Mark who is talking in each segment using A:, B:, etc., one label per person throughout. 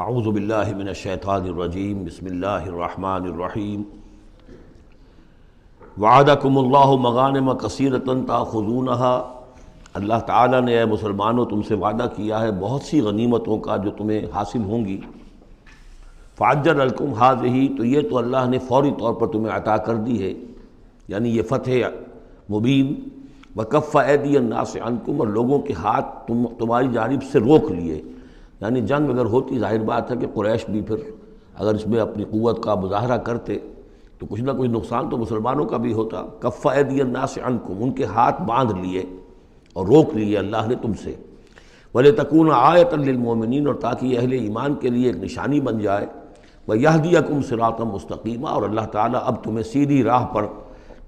A: اعوذ باللہ من الشیطان الرجیم بسم اللہ الرحمن الرحیم وعدکم اللہ مغانم کثیرۃ تاخذونها، اللہ تعالیٰ نے اے مسلمانوں تم سے وعدہ کیا ہے بہت سی غنیمتوں کا جو تمہیں حاصل ہوں گی۔ فعجل لکم ہذہ، تو یہ تو اللہ نے فوری طور پر تمہیں عطا کر دی ہے، یعنی یہ فتح مبین۔ وکف ایدی الناس عنکم، اور لوگوں کے ہاتھ تمہاری جانب سے روک لیے، یعنی جنگ اگر ہوتی ظاہر بات ہے کہ قریش بھی پھر اگر اس میں اپنی قوت کا مظاہرہ کرتے تو کچھ نہ کچھ نقصان تو مسلمانوں کا بھی ہوتا۔ کف ایدی الناس عنکم، ان کے ہاتھ باندھ لیے اور روک لیے اللہ نے تم سے۔ وَلِتَكُونَ آیَةً لِّلْمُؤْمِنِينَ، اور تاکہ یہ اہل ایمان کے لیے ایک نشانی بن جائے۔ وَيَهْدِيَكُمْ صِرَاطًا مُسْتَقِيمًا، اور اللہ تعالیٰ اب تمہیں سیدھی راہ پر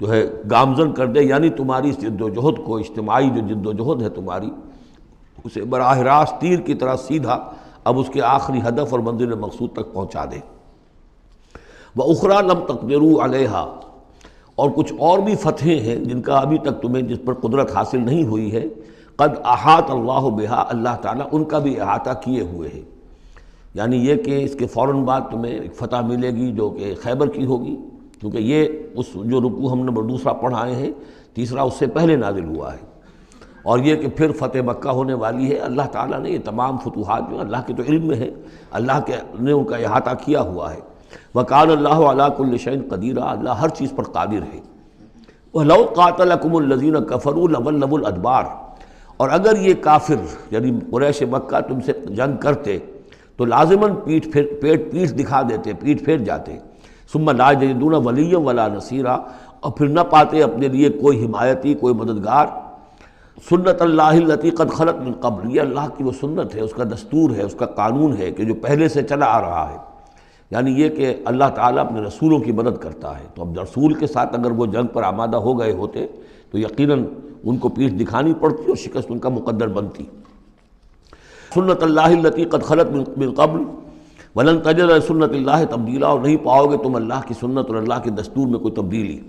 A: جو ہے گامزن کر دے، یعنی تمہاری اس جد و جہد کو، اجتماعی جو جد و جہد ہے تمہاری، اسے براہ راست تیر کی طرح سیدھا اب اس کے آخری ہدف اور منزل مقصود تک پہنچا دے۔ وَأُخْرَىٰ لَمْ تَقْدِرُوا عَلَيْهَا، اور کچھ اور بھی فتحیں ہیں جن کا ابھی تک تمہیں جس پر قدرت حاصل نہیں ہوئی ہے۔ قد احاط اللہ بہا، اللہ تعالیٰ ان کا بھی احاطہ کیے ہوئے ہے، یعنی یہ کہ اس کے فوراً بعد تمہیں ایک فتح ملے گی جو کہ خیبر کی ہوگی، کیونکہ یہ اس جو رکوع ہم نے دوسرا پڑھائے ہیں، تیسرا اس سے پہلے نازل ہوا ہے، اور یہ کہ پھر فتح مکہ ہونے والی ہے۔ اللہ تعالیٰ نے یہ تمام فتوحات جو اللہ کے تو علم میں ہے، اللہ کے نے ان کا احاطہ کیا ہوا ہے۔ وَكَانَ اللَّهُ عَلَىٰ كُلِّ شَيْءٍ قَدِيرًا، اللہ ہر چیز پر قادر ہے۔ وَلَوْ قَاتَلَكُمُ الَّذِينَ كَفَرُوا لَوَلَّوُا الْأَدْبَارَ، اور اگر یہ کافر یعنی قریش مکہ تم سے جنگ کرتے تو لازماً پیٹ دکھا دیتے، پیٹ پھیر جاتے۔ ثم لا یجدون ولیا ولا نصیرا، اور پھر نہ پاتے اپنے لیے کوئی حمایتی، کوئی مددگار۔ سنت اللہ التی قد خلت من قبل، یہ اللہ کی وہ سنت ہے، اس کا دستور ہے، اس کا قانون ہے کہ جو پہلے سے چلا آ رہا ہے، یعنی یہ کہ اللہ تعالیٰ اپنے رسولوں کی مدد کرتا ہے۔ تو اب رسول کے ساتھ اگر وہ جنگ پر آمادہ ہو گئے ہوتے تو یقیناً ان کو پیٹھ دکھانی پڑتی اور شکست ان کا مقدر بنتی۔ سنت اللہ التی قد خلت من قبل ولن تجد لسنت اللہ تبدیلا، اور نہیں پاؤ گے تم اللہ کی سنت اور اللہ کے دستور میں کوئی تبدیلی۔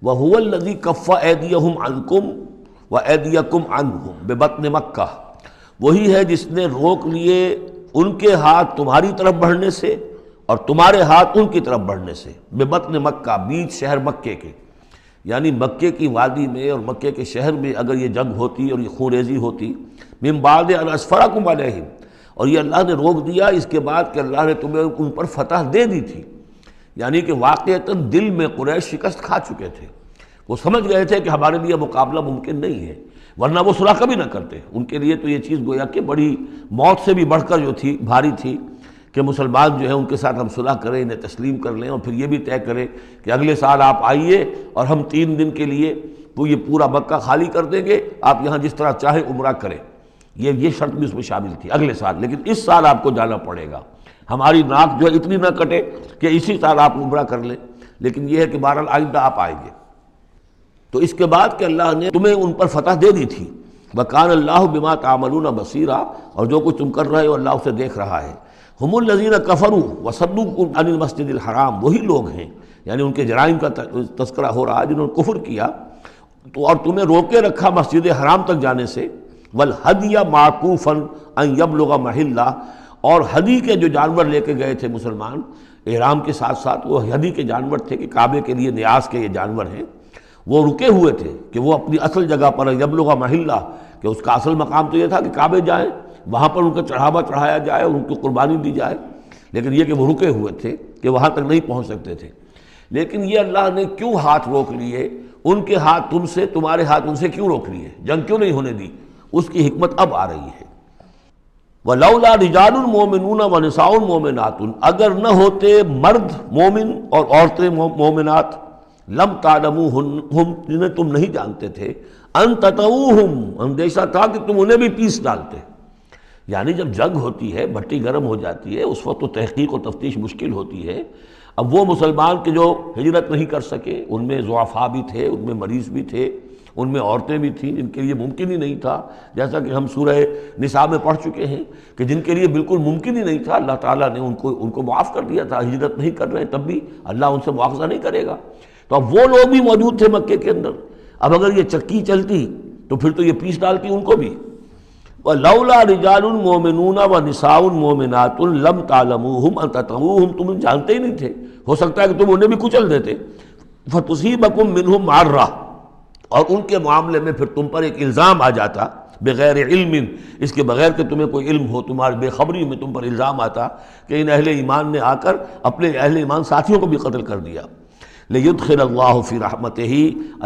A: وَهُوَ الَّذِي كَفَّ أَيْدِيَهُمْ عَنْكُمْ وَأَيْدِيَكُمْ عَنْهُمْ بِبَطْنِ مَكَّةَ، وہی ہے جس نے روک لیے ان کے ہاتھ تمہاری طرف بڑھنے سے اور تمہارے ہاتھ ان کی طرف بڑھنے سے۔ بِبَطْنِ مکہ، بیچ شہر مکے کے، یعنی مکے کی وادی میں اور مکے کے شہر میں اگر یہ جنگ ہوتی اور یہ خون ریزی ہوتی، مِن بَعْدِ أَنْ أَسْفَرَكُمْ عَلَيْهِمْ، اور یہ اللہ نے روک دیا اس کے بعد کہ اللہ نے تمہیں ان پر فتح دے دی تھی، یعنی کہ واقعتاً دل میں قریش شکست کھا چکے تھے، وہ سمجھ گئے تھے کہ ہمارے لیے مقابلہ ممکن نہیں ہے، ورنہ وہ صلح کبھی نہ کرتے۔ ان کے لیے تو یہ چیز گویا کہ بڑی موت سے بھی بڑھ کر جو تھی، بھاری تھی، کہ مسلمان جو ہیں ان کے ساتھ ہم صلح کریں، انہیں تسلیم کر لیں، اور پھر یہ بھی طے کریں کہ اگلے سال آپ آئیے اور ہم 3 دن کے لیے تو یہ پورا مکہ خالی کر دیں گے، آپ یہاں جس طرح چاہیں عمرہ کریں۔ یہ شرط بھی اس میں شامل تھی اگلے سال، لیکن اس سال آپ کو جانا پڑے گا، ہماری ناک جو ہے اتنی نہ کٹے کہ اسی سال آپ عمرہ کر لیں، لیکن یہ ہے کہ بہرحال آئندہ آپ آئیں گے۔ تو اس کے بعد کہ اللہ نے تمہیں ان پر فتح دے دی تھی۔ وَكَانَ اللَّهُ بِمَا تَعْمَلُونَ بَصِيرًا، اور جو کچھ تم کر رہے ہو اللہ اسے دیکھ رہا ہے۔ هُمُ الَّذِينَ كَفَرُوا وَصَدُّوكُمْ عَنِ الْمَسْجِدِ الْحَرَامِ، وہی لوگ ہیں، یعنی ان کے جرائم کا تذکرہ ہو رہا ہے جنہوں نے کفر کیا تو اور تمہیں روکے رکھا مسجد حرام تک جانے سے۔ وَالْهَدْيَ مَعْكُوفًا أَن يَبْلُغَ مَحِلَّهُ، اور ہدی کے جو جانور لے کے گئے تھے مسلمان احرام کے ساتھ ساتھ، وہ ہدی کے جانور تھے کہ کعبے کے لیے نیاز کے یہ جانور ہیں، وہ رکے ہوئے تھے کہ وہ اپنی اصل جگہ پر یبلغ محلہ، کہ اس کا اصل مقام تو یہ تھا کہ کعبے جائیں، وہاں پر ان کا چڑھاوا چڑھایا جائے اور ان کی قربانی دی جائے، لیکن یہ کہ وہ رکے ہوئے تھے کہ وہاں تک نہیں پہنچ سکتے تھے۔ لیکن یہ اللہ نے کیوں ہاتھ روک لیے، ان کے ہاتھ تم سے، تمہارے ہاتھ ان سے کیوں روک لیے، جنگ کیوں نہیں ہونے دی، اس کی حکمت اب آ رہی ہے۔ وَلَوْلَا رِجَالٌ مُؤْمِنُونَ وَنِسَاءٌ مُؤْمِنَاتٌ، اگر نہ ہوتے مرد مومن اور عورتیں مومنات، لم تعلموہم، جنہیں تم نہیں جانتے تھے، ان تطؤوہم، اندیشہ تھا کہ تم انہیں بھی پیس ڈالتے، یعنی جب جنگ ہوتی ہے، بھٹی گرم ہو جاتی ہے، اس وقت تو تحقیق و تفتیش مشکل ہوتی ہے۔ اب وہ مسلمان کے جو ہجرت نہیں کر سکے، ان میں ضعفاء بھی تھے، ان میں مریض بھی تھے، ان میں عورتیں بھی تھیں جن کے لیے ممکن ہی نہیں تھا، جیسا کہ ہم سورہ نساء میں پڑھ چکے ہیں کہ جن کے لیے بالکل ممکن ہی نہیں تھا، اللہ تعالیٰ نے ان کو معاف کر دیا تھا، ہجرت نہیں کر رہے تب بھی اللہ ان سے مواخذہ نہیں کرے گا۔ تو اب وہ لوگ بھی موجود تھے مکے کے اندر، اب اگر یہ چکی چلتی تو پھر تو یہ پیس ڈالتی ان کو بھی۔ وَلَوْلَا رِجَالٌ مُؤْمِنُونَ وَنِسَاءٌ مُؤْمِنَاتٌ لَمْ تَعْلَمُوهُمْ أَن تَطَئُوهُمْ، تم جانتے ہی نہیں تھے، ہو سکتا ہے کہ تم انہیں بھی کچل دیتے، فَتُصِيبَكُم مِّنْهُمْ مَعَرَّةٌ، اور ان کے معاملے میں پھر تم پر ایک الزام آ جاتا بغیر علم، اس کے بغیر کہ تمہیں کوئی علم ہو، تمہاری بے خبری میں تم پر الزام آتا کہ ان اہل ایمان نے آ کر اپنے اہل ایمان ساتھیوں کو بھی قتل کر دیا۔ لِيُدْخِلَ اللَّهُ فِي رَحْمَتِهِ،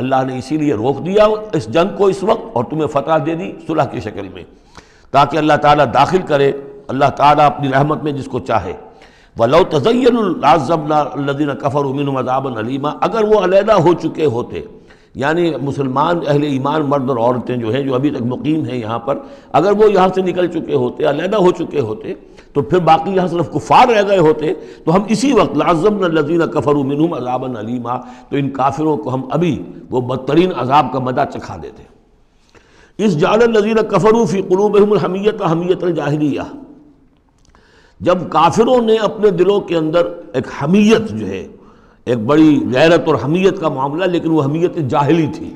A: اللہ نے اسی لیے روک دیا اس جنگ کو اس وقت اور تمہیں فتح دے دی صلح کی شکل میں، تاکہ اللہ تعالیٰ داخل کرے اللہ تعالیٰ اپنی رحمت میں جس کو چاہے۔ وَلَوْ تَزَيَّنُوا لَعَذَّبْنَا الَّذِينَ كَفَرُوا مِنْهُمْ عَذَابًا أَلِيمًا، اگر وہ علیحدہ ہو چکے ہوتے، یعنی مسلمان اہل ایمان مرد اور عورتیں جو ہیں جو ابھی تک مقیم ہیں یہاں پر، اگر وہ یہاں سے نکل چکے ہوتے، علیحدہ ہو چکے ہوتے، تو پھر باقی یہاں صرف کفار رہ گئے ہوتے، تو ہم اسی وقت لَعَذَّبْنَا الَّذِينَ كَفَرُوا مِنْهُمْ عَذَابًا أَلِيمًا، تو ان کافروں کو ہم ابھی وہ بدترین عذاب کا مزہ چکھا دیتے۔ اِذْ جَعَلَ الَّذِينَ كَفَرُوا فِي قُلُوبِهِمُ الْحَمِيَّةَ حَمِيَّةَ الْجَاهِلِيَّةِ، جب کافروں نے اپنے دلوں کے اندر ایک حمیت جو ہے، ایک بڑی غیرت اور حمیت کا معاملہ، لیکن وہ حمیت جاہلی تھی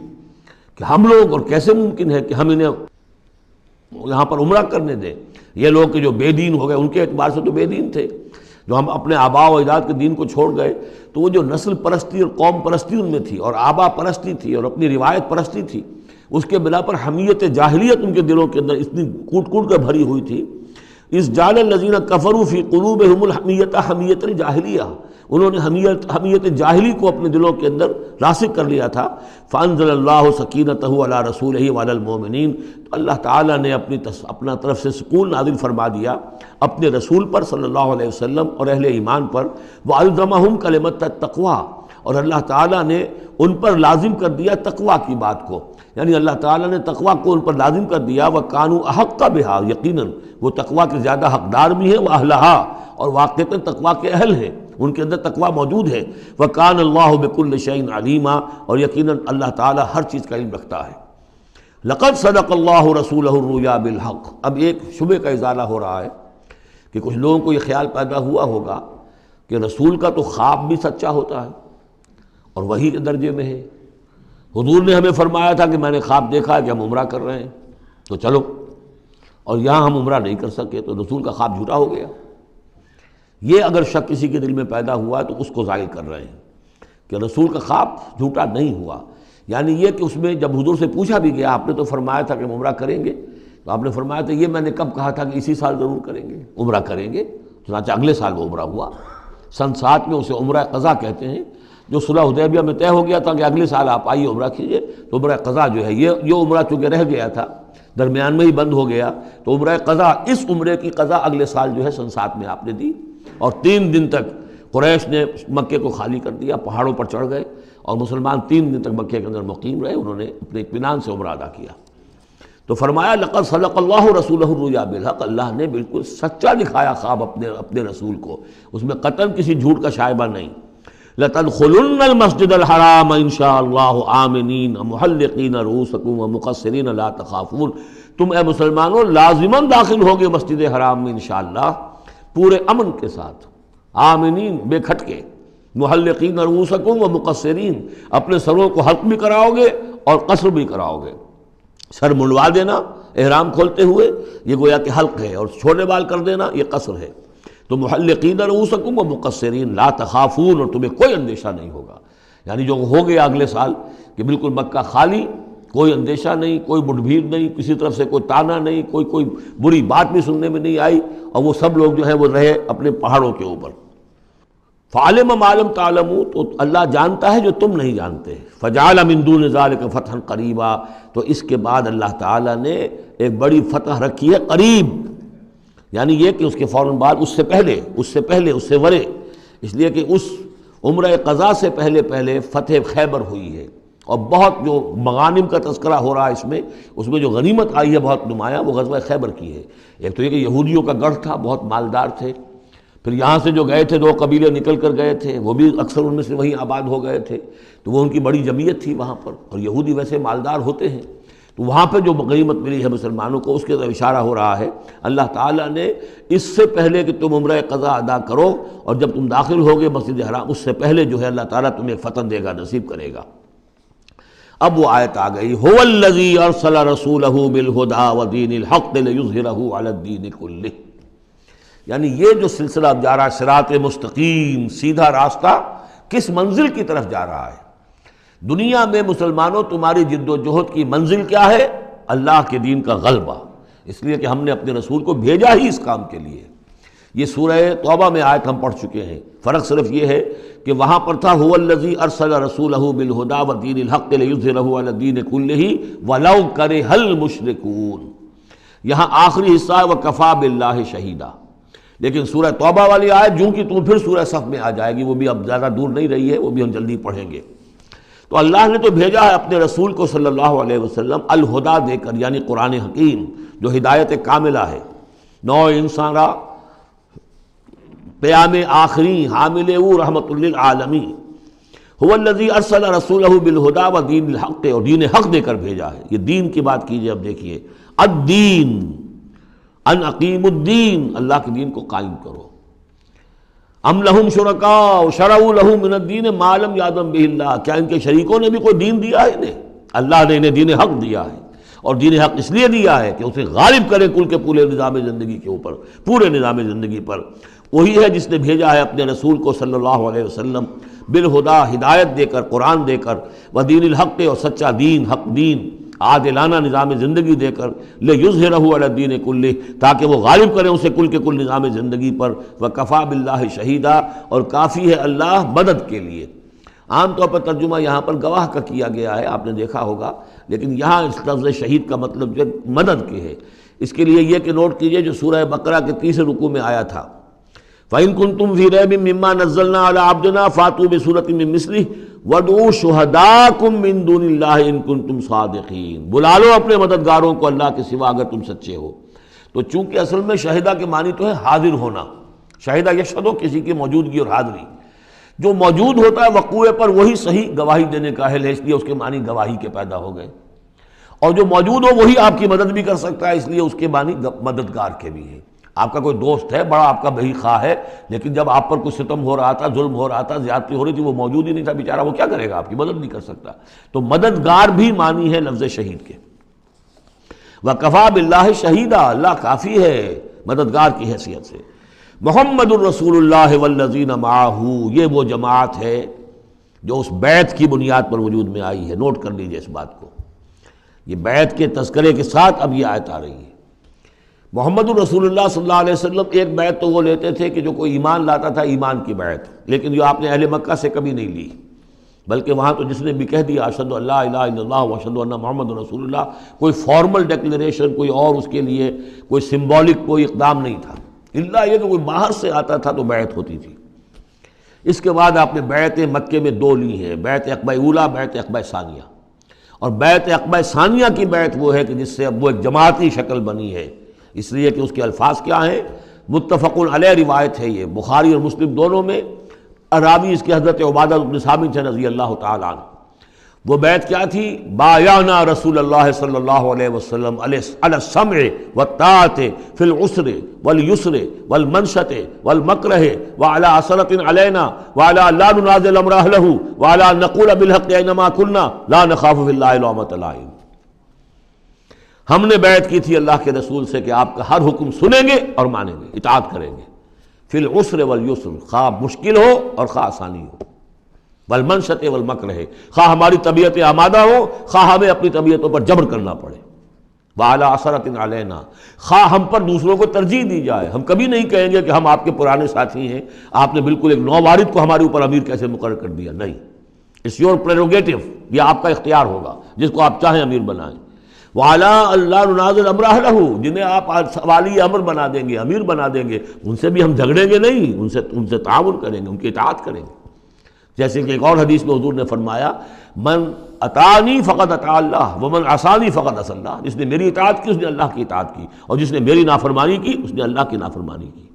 A: کہ ہم لوگ، اور کیسے ممکن ہے کہ ہم انہیں یہاں پر عمرہ کرنے دیں، یہ لوگ کہ جو بے دین ہو گئے، ان کے اعتبار سے تو بے دین تھے، جو ہم اپنے آبا و اجداد کے دین کو چھوڑ گئے، تو وہ جو نسل پرستی اور قوم پرستی ان میں تھی، اور آبا پرستی تھی، اور اپنی روایت پرستی تھی، اس کے بنا پر حمیت جاہلیت ان کے دلوں کے اندر اتنی کوٹ کوٹ کر بھری ہوئی تھی۔ اِذْ جَعَلَ الَّذِينَ كَفَرُوا فِي قُلُوبِهِمُ الْحَمِيَّةَ حَمِيَّةَ الْجَاهِلِيَّةِ، انہوں نے حمیت جاہلی کو اپنے دلوں کے اندر راسخ کر لیا تھا۔ فَأَنزَلَ اللَّهُ سَكِينَتَهُ عَلَى رَسُولِهِ وَعَلَى الْمُؤْمِنِينَ، تو اللہ تعالیٰ نے اپنا طرف سے سکون نازل فرما دیا اپنے رسول پر صلی اللہ علیہ وسلم اور اہل ایمان پر۔ وَأَلْزَمَهُمْ كَلِمَةَ التَّقْوَىٰ، اور اللہ تعالیٰ نے ان پر لازم کر دیا تقویٰ کی بات کو، یعنی اللہ تعالیٰ نے تقویٰ کو ان پر لازم کر دیا۔ وَكَانُوا أَحَقَّ بِهَا، یقیناً وہ تقویٰ کے زیادہ حقدار بھی ہیں، وَأَهْلَهَا، اور واقعتاً تقویٰ کے اہل ہیں، ان کے اندر تقویٰ موجود ہے۔ وَكَانَ اللَّهُ بِكُلِّ شَيْءٍ عَلِيمًا، اور یقیناً اللہ تعالیٰ ہر چیز کا علم رکھتا ہے۔ لَقَدْ صَدَقَ اللَّهُ رَسُولَهُ الرُّؤْيَا بِالْحَقِّ، اب ایک شبہ کا ازالہ ہو رہا ہے کہ کچھ لوگوں کو یہ خیال پیدا ہوا ہوگا کہ رسول کا تو خواب بھی سچا ہوتا ہے اور وحی کے درجے میں ہے۔ حضور نے ہمیں فرمایا تھا کہ میں نے خواب دیکھا ہے کہ ہم عمرہ کر رہے ہیں، تو چلو، اور یہاں ہم عمرہ نہیں کر سکے، تو رسول کا خواب جھوٹا ہو گیا۔ یہ اگر شک کسی کے دل میں پیدا ہوا تو اس کو ظاہر کر رہے ہیں کہ رسول کا خواب جھوٹا نہیں ہوا، یعنی یہ کہ اس میں جب حضور سے پوچھا بھی گیا، آپ نے تو فرمایا تھا کہ ہم عمرہ کریں گے، تو آپ نے فرمایا تھا یہ میں نے کب کہا تھا کہ اسی سال ضرور کریں گے، عمرہ کریں گے، چنانچہ اگلے سال وہ عمرہ ہوا۔ سن 7 میں اسے عمرہ قضا کہتے ہیں، جو صلح حدیبیہ میں طے ہو گیا تھا کہ اگلے سال آپ آئیے عمرہ کیجئے، تو عمرہ قضا جو ہے یہ عمرہ چونکہ رہ گیا تھا، درمیان میں ہی بند ہو گیا، تو عمرہ قضا، اس عمرے کی قضا اگلے سال جو ہے سن 7 میں آپ نے دی، اور 3 دن تک قریش نے مکے کو خالی کر دیا، پہاڑوں پر چڑھ گئے، اور مسلمان 3 دن تک مکے کے اندر مقیم رہے، انہوں نے اپنے اطمینان سے عمرہ ادا کیا۔ تو فرمایا لقد صدق اللہ رسولہ الرؤیا بالحق، اللہ نے بالکل سچا دکھایا خواب اپنے رسول کو، اس میں قطعاً کسی جھوٹ کا شائبہ نہیں۔ لَتَدْخُلُنَّ الْمَسْجِدَ الْحَرَامَ إِنْ شَاءَ اللَّهُ آمِنِينَ مُحَلِّقِينَ رُؤُوسَكُمْ وَمُقَصِّرِينَ لَا تَخَافُونَ، تم اے مسلمانوں لازماً داخل ہوگے مسجد حرام میں انشاءاللہ پورے امن کے ساتھ، آمنین بے کھٹکے، محلقین رؤوسکم ومقصرین، اپنے سروں کو حلق بھی کراؤ گے اور قصر بھی کراؤ گے، سر منڈوا دینا احرام کھولتے ہوئے یہ گویا کہ حلق ہے، اور چھوٹے بال کر دینا یہ قصر ہے۔ تو محلقین رؤوسکم ومقصرین لا تخافون، اور تمہیں کوئی اندیشہ نہیں ہوگا، یعنی جو ہو گیا اگلے سال کہ بالکل مکہ خالی، کوئی اندیشہ نہیں، کوئی مٹ بھیڑ نہیں، کسی طرف سے کوئی تانا نہیں، کوئی بری بات بھی سننے میں نہیں آئی، اور وہ سب لوگ جو ہیں وہ رہے اپنے پہاڑوں کے اوپر۔ فعلم ما لم تعلموا، تو اللہ جانتا ہے جو تم نہیں جانتے، فجعل من دون ذلک فتحا قریبا، تو اس کے بعد اللہ تعالیٰ نے ایک بڑی فتح رکھی ہے قریب، یعنی یہ کہ اس کے فوراً بعد اس سے پہلے ورے، اس لیے کہ اس عمرہ قضا سے پہلے فتح خیبر ہوئی ہے، اور بہت جو مغانم کا تذکرہ ہو رہا ہے اس میں جو غنیمت آئی ہے بہت نمایاں، وہ غزوہ خیبر کی ہے۔ ایک تو یہ کہ یہودیوں کا گڑھ تھا، بہت مالدار تھے، پھر یہاں سے جو گئے تھے 2 قبیلے نکل کر گئے تھے، وہ بھی اکثر ان میں سے وہیں آباد ہو گئے تھے، تو وہ ان کی بڑی جمعیت تھی وہاں پر، اور یہودی ویسے مالدار ہوتے ہیں، تو وہاں پہ جو غنیمت ملی ہے مسلمانوں کو، اس کے طرف اشارہ ہو رہا ہے۔ اللہ تعالیٰ نے اس سے پہلے کہ تم عمرہ قضا ادا کرو، اور جب تم داخل ہوگے مسجد حرام، اس سے پہلے جو ہے اللہ تعالیٰ تمہیں فتح دے گا، نصیب کرے گا۔ اب وہ آیت آ گئی هو الذی ارسل رسولہ بالہدی ودین الحق لیظہرہ علی الدین کلہ، یعنی یہ جو سلسلہ اب جا رہا ہے صراط مستقیم، سیدھا راستہ کس منزل کی طرف جا رہا ہے؟ دنیا میں مسلمانوں تمہاری جد و جہد کی منزل کیا ہے؟ اللہ کے دین کا غلبہ، اس لیے کہ ہم نے اپنے رسول کو بھیجا ہی اس کام کے لیے۔ یہ سورہ توبہ میں آیت ہم پڑھ چکے ہیں، فرق صرف یہ ہے کہ وہاں پر تھا هو الذی ارسل رسولہ بالہدی ودین الحق لیظہرہ علی الدین کلہ ولو کرہ المشرکون، یہاں آخری حصہ ہے وکفی باللہ شہیدا۔ لیکن سورہ توبہ والی آیت جو کہ تم پھر سورہ صف میں آ جائے گی، وہ بھی اب زیادہ دور نہیں رہی ہے، وہ بھی ہم جلدی پڑھیں گے۔ تو اللہ نے تو بھیجا ہے اپنے رسول کو صلی اللہ علیہ وسلم الہدا دے کر، یعنی قرآن حکیم جو ہدایت کاملہ ہے، نو انسان را پیام آخری حامل او رحمت للعالمین، هو الذی ارسل رسولہ بالہدی ودین الحق، اور دین حق دے کر بھیجا ہے۔ یہ دین کی بات کیجئے، اب دیکھیے الدین ان اقیم الدین، اللہ کے دین کو قائم کرو۔ ام لہم شرکاء شرعوا لہم من الدین ما لم یأذن بہ اللہ، کیا ان کے شریکوں نے بھی کوئی دین دیا ہے انہیں؟ اللہ نے انہیں دین حق دیا ہے، اور دین حق اس لیے دیا ہے کہ اسے غالب کرے کل کے پورے نظام زندگی کے اوپر، پورے نظام زندگی پر۔ وہی ہے جس نے بھیجا ہے اپنے رسول کو صلی اللہ علیہ وسلم بالہدا، ہدایت دے کر، قرآن دے کر، ودین الحق، اور سچا دین، حق دین، عادلانہ نظام زندگی دے کر، لیظہرہ علی الدین کلہ، تاکہ وہ غالب کریں اسے کل کے کل نظام زندگی پر، وکفی باللہ شہیدا، اور کافی ہے اللہ مدد کے لیے۔ عام طور پر ترجمہ یہاں پر گواہ کا کیا گیا ہے، آپ نے دیکھا ہوگا، لیکن یہاں اس لفظ شہید کا مطلب جو مدد کے ہے۔ اس کے لیے یہ کہ نوٹ کیجئے جو سورہ بقرہ کے تیسرے رکوع میں آیا تھا، فَإِن كُنتُمْ فِي رَيْبٍ مِّمَّا نَزَّلْنَا عَلَىٰ عَبْدِنَا فَأْتُوا بِسُورَةٍ مِّن مِّثْلِهِ وَادْعُوا شُهَدَاءَكُم مِّن دُونِ اللَّهِ إِن كُنتُمْ صَادِقِينَ، بلا لو اپنے مددگاروں کو اللہ کے سوا اگر تم سچے ہو۔ تو چونکہ اصل میں شہیدہ کے معنی تو ہے حاضر ہونا، شہیدہ یشہدو، کسی کی موجودگی اور حاضری، جو موجود ہوتا ہے وقوع پر وہی صحیح گواہی دینے کا اہل ہے، اس لیے اس کے معنی گواہی کے پیدا ہو گئے، اور جو موجود ہو وہی آپ کی مدد بھی کر سکتا ہے، اس لیے اس کے معنی مددگار کے بھی ہیں۔ آپ کا کوئی دوست ہے، بڑا آپ کا بھائی خواہ ہے، لیکن جب آپ پر کوئی ستم ہو رہا تھا، ظلم ہو رہا تھا، زیادتی ہو رہی تھی، وہ موجود ہی نہیں تھا بیچارہ، وہ کیا کرے گا؟ آپ کی مدد نہیں کر سکتا۔ تو مددگار بھی معنی ہے لفظ شہید کے۔ وَكَفَى بِاللَّهِ شَهِيدًا، اللہ کافی ہے مددگار کی حیثیت سے۔ محمد الرسول اللہ والذین معہ، یہ وہ جماعت ہے جو اس بیعت کی بنیاد پر وجود میں آئی ہے۔ نوٹ کر لیجئے اس بات کو، یہ بیعت کے تذکرے کے ساتھ اب یہ آیت آ رہی ہے۔ محمد الرسول اللہ صلی اللہ علیہ وسلم ایک بیعت تو وہ لیتے تھے کہ جو کوئی ایمان لاتا تھا، ایمان کی بیعت، لیکن جو آپ نے اہل مکہ سے کبھی نہیں لی، بلکہ وہاں تو جس نے بھی کہہ دیا اشہد ان لا الہ الا اللہ واشہد ان محمد رسول اللہ، کوئی فارمل ڈیکلریشن، کوئی اور اس کے لیے کوئی سمبولک کوئی اقدام نہیں تھا، الا یہ کہ کوئی باہر سے آتا تھا تو بیعت ہوتی تھی۔ اس کے بعد آپ نے بیعت مکے میں دو لی ہیں، بیعت عقبہ اولیٰ، بیعت عقبہ ثانیہ۔ اور بیعت عقبہ ثانیہ کی بیعت وہ ہے کہ جس سے اب وہ ایک جماعتی شکل بنی ہے، اس لیے کہ اس کے الفاظ کیا ہیں؟ متفق علیہ روایت ہے، یہ بخاری اور مسلم دونوں میں، راوی اس کے حضرت عبادہ بن صامت رضی اللہ تعالیٰ عنہ۔ وہ بیعت کیا تھی؟ بایعنا رسول اللہ صلی اللہ علیہ وسلم علی السمع والطاعۃ فی العسر والیسر والمنشط والمکرہ وعلی عثرۃ علینا وعلی لا ننازع الامر اہلہ وعلی ان نقول بالحق اینما کنا لا نخاف فی اللہ لومۃ لائم۔ ہم نے بیعت کی تھی اللہ کے رسول سے کہ آپ کا ہر حکم سنیں گے اور مانیں گے، اطاعت کریں گے، فی العسر والیسر، خواہ مشکل ہو اور خواہ آسانی ہو، والمنشط والمکرہ، خواہ ہماری طبیعتیں آمادہ ہو، خواہ ہمیں اپنی طبیعتوں پر جبر کرنا پڑے، وعلی عثرۃ علینا، خواہ ہم پر دوسروں کو ترجیح دی جائے۔ ہم کبھی نہیں کہیں گے کہ ہم آپ کے پرانے ساتھی ہیں، آپ نے بالکل ایک نووارد کو ہمارے اوپر امیر کیسے مقرر کر دیا، نہیں، اٹس یور پریروگیٹو، یہ آپ کا اختیار ہوگا، جس کو آپ چاہیں امیر بنائیں۔ وعلیٰ اللہ ننازع الامر اہلہ، جنہیں آپ والی امر بنا دیں گے، امیر بنا دیں گے، ان سے بھی ہم جھگڑیں گے نہیں، ان سے تعاون کریں گے، ان کی اطاعت کریں گے۔ جیسے کہ ایک اور حدیث میں حضور نے فرمایا، من اطاعنی فقد اطاع اللہ ومن عصانی فقد عصی اللہ، جس نے میری اطاعت کی اس نے اللہ کی اطاعت کی، اور جس نے میری نافرمانی کی اس نے اللہ کی نافرمانی کی۔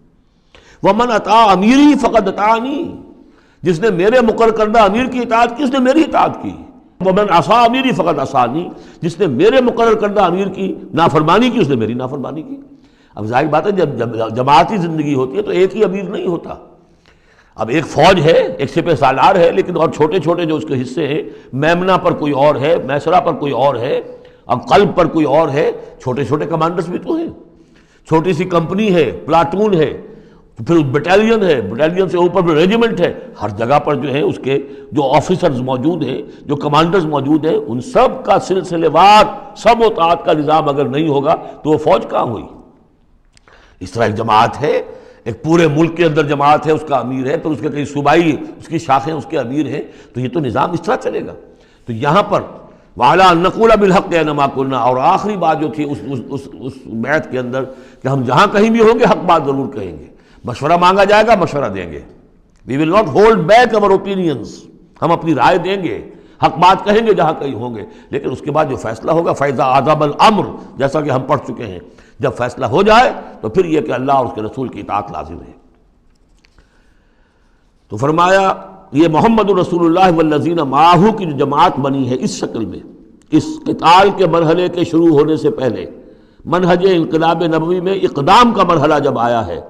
A: ومن اطاع امیری فقد اطاعنی، جس نے میرے مقرر کردہ امیر کی اطاعت کی اس نے میری اطاعت کی۔ ومن عصا امیری فقد عصانی، جس نے میرے مقرر کردہ امیر کی نافرمانی کی اس نے میری نافرمانی کی۔ اب ظاہر بات ہے جب جماعتی زندگی ہوتی ہے تو ایک ہی امیر نہیں ہوتا، اب ایک فوج ہے، ایک سپہ سالار ہے، لیکن اور چھوٹے چھوٹے جو اس کے حصے ہیں، میمنا پر کوئی اور ہے، میسرا پر کوئی اور ہے، اب قلب پر کوئی اور ہے، چھوٹے چھوٹے کمانڈرز بھی تو ہیں، چھوٹی سی کمپنی ہے، پلاٹون ہے، پھر بٹالین ہے، بٹالین سے اوپر پھر ریجیمنٹ ہے، ہر جگہ پر جو ہے اس کے جو آفیسرز موجود ہیں، جو کمانڈرز موجود ہیں، ان سب کا سلسلے وار سب و طاعت کا نظام اگر نہیں ہوگا تو وہ فوج کہاں ہوئی؟ اس طرح ایک جماعت ہے، ایک پورے ملک کے اندر جماعت ہے، اس کا امیر ہے، پھر اس کے کئی صوبائی اس کی شاخیں اس کے امیر ہیں، تو یہ تو نظام اس طرح چلے گا۔ تو یہاں پر وَعَلَىٰ أَن نَّقُولَ بِالْحَقِّ أَيْنَمَا كُنَّا، اور آخری بات جو تھی اس بیعت کے اندر کہ ہم جہاں کہیں بھی ہوں گے حق بات ضرور کہیں گے، مشورہ مانگا جائے گا مشورہ دیں گے، وی ول ناٹ ہولڈ بیک اور اوپینینز، ہم اپنی رائے دیں گے، حق بات کہیں گے جہاں کہیں ہوں گے، لیکن اس کے بعد جو فیصلہ ہوگا فَإِذَا عَزَمَ الْأَمْرُ، جیسا کہ ہم پڑھ چکے ہیں، جب فیصلہ ہو جائے تو پھر یہ کہ اللہ اور اس کے رسول کی اطاعت لازم ہے۔ تو فرمایا یہ محمد رسول اللہ والذین معہ کی جو جماعت بنی ہے اس شکل میں، اس قتال کے مرحلے کے شروع ہونے سے پہلے، منہج انقلاب نبوی میں اقدام کا مرحلہ جب آیا ہے،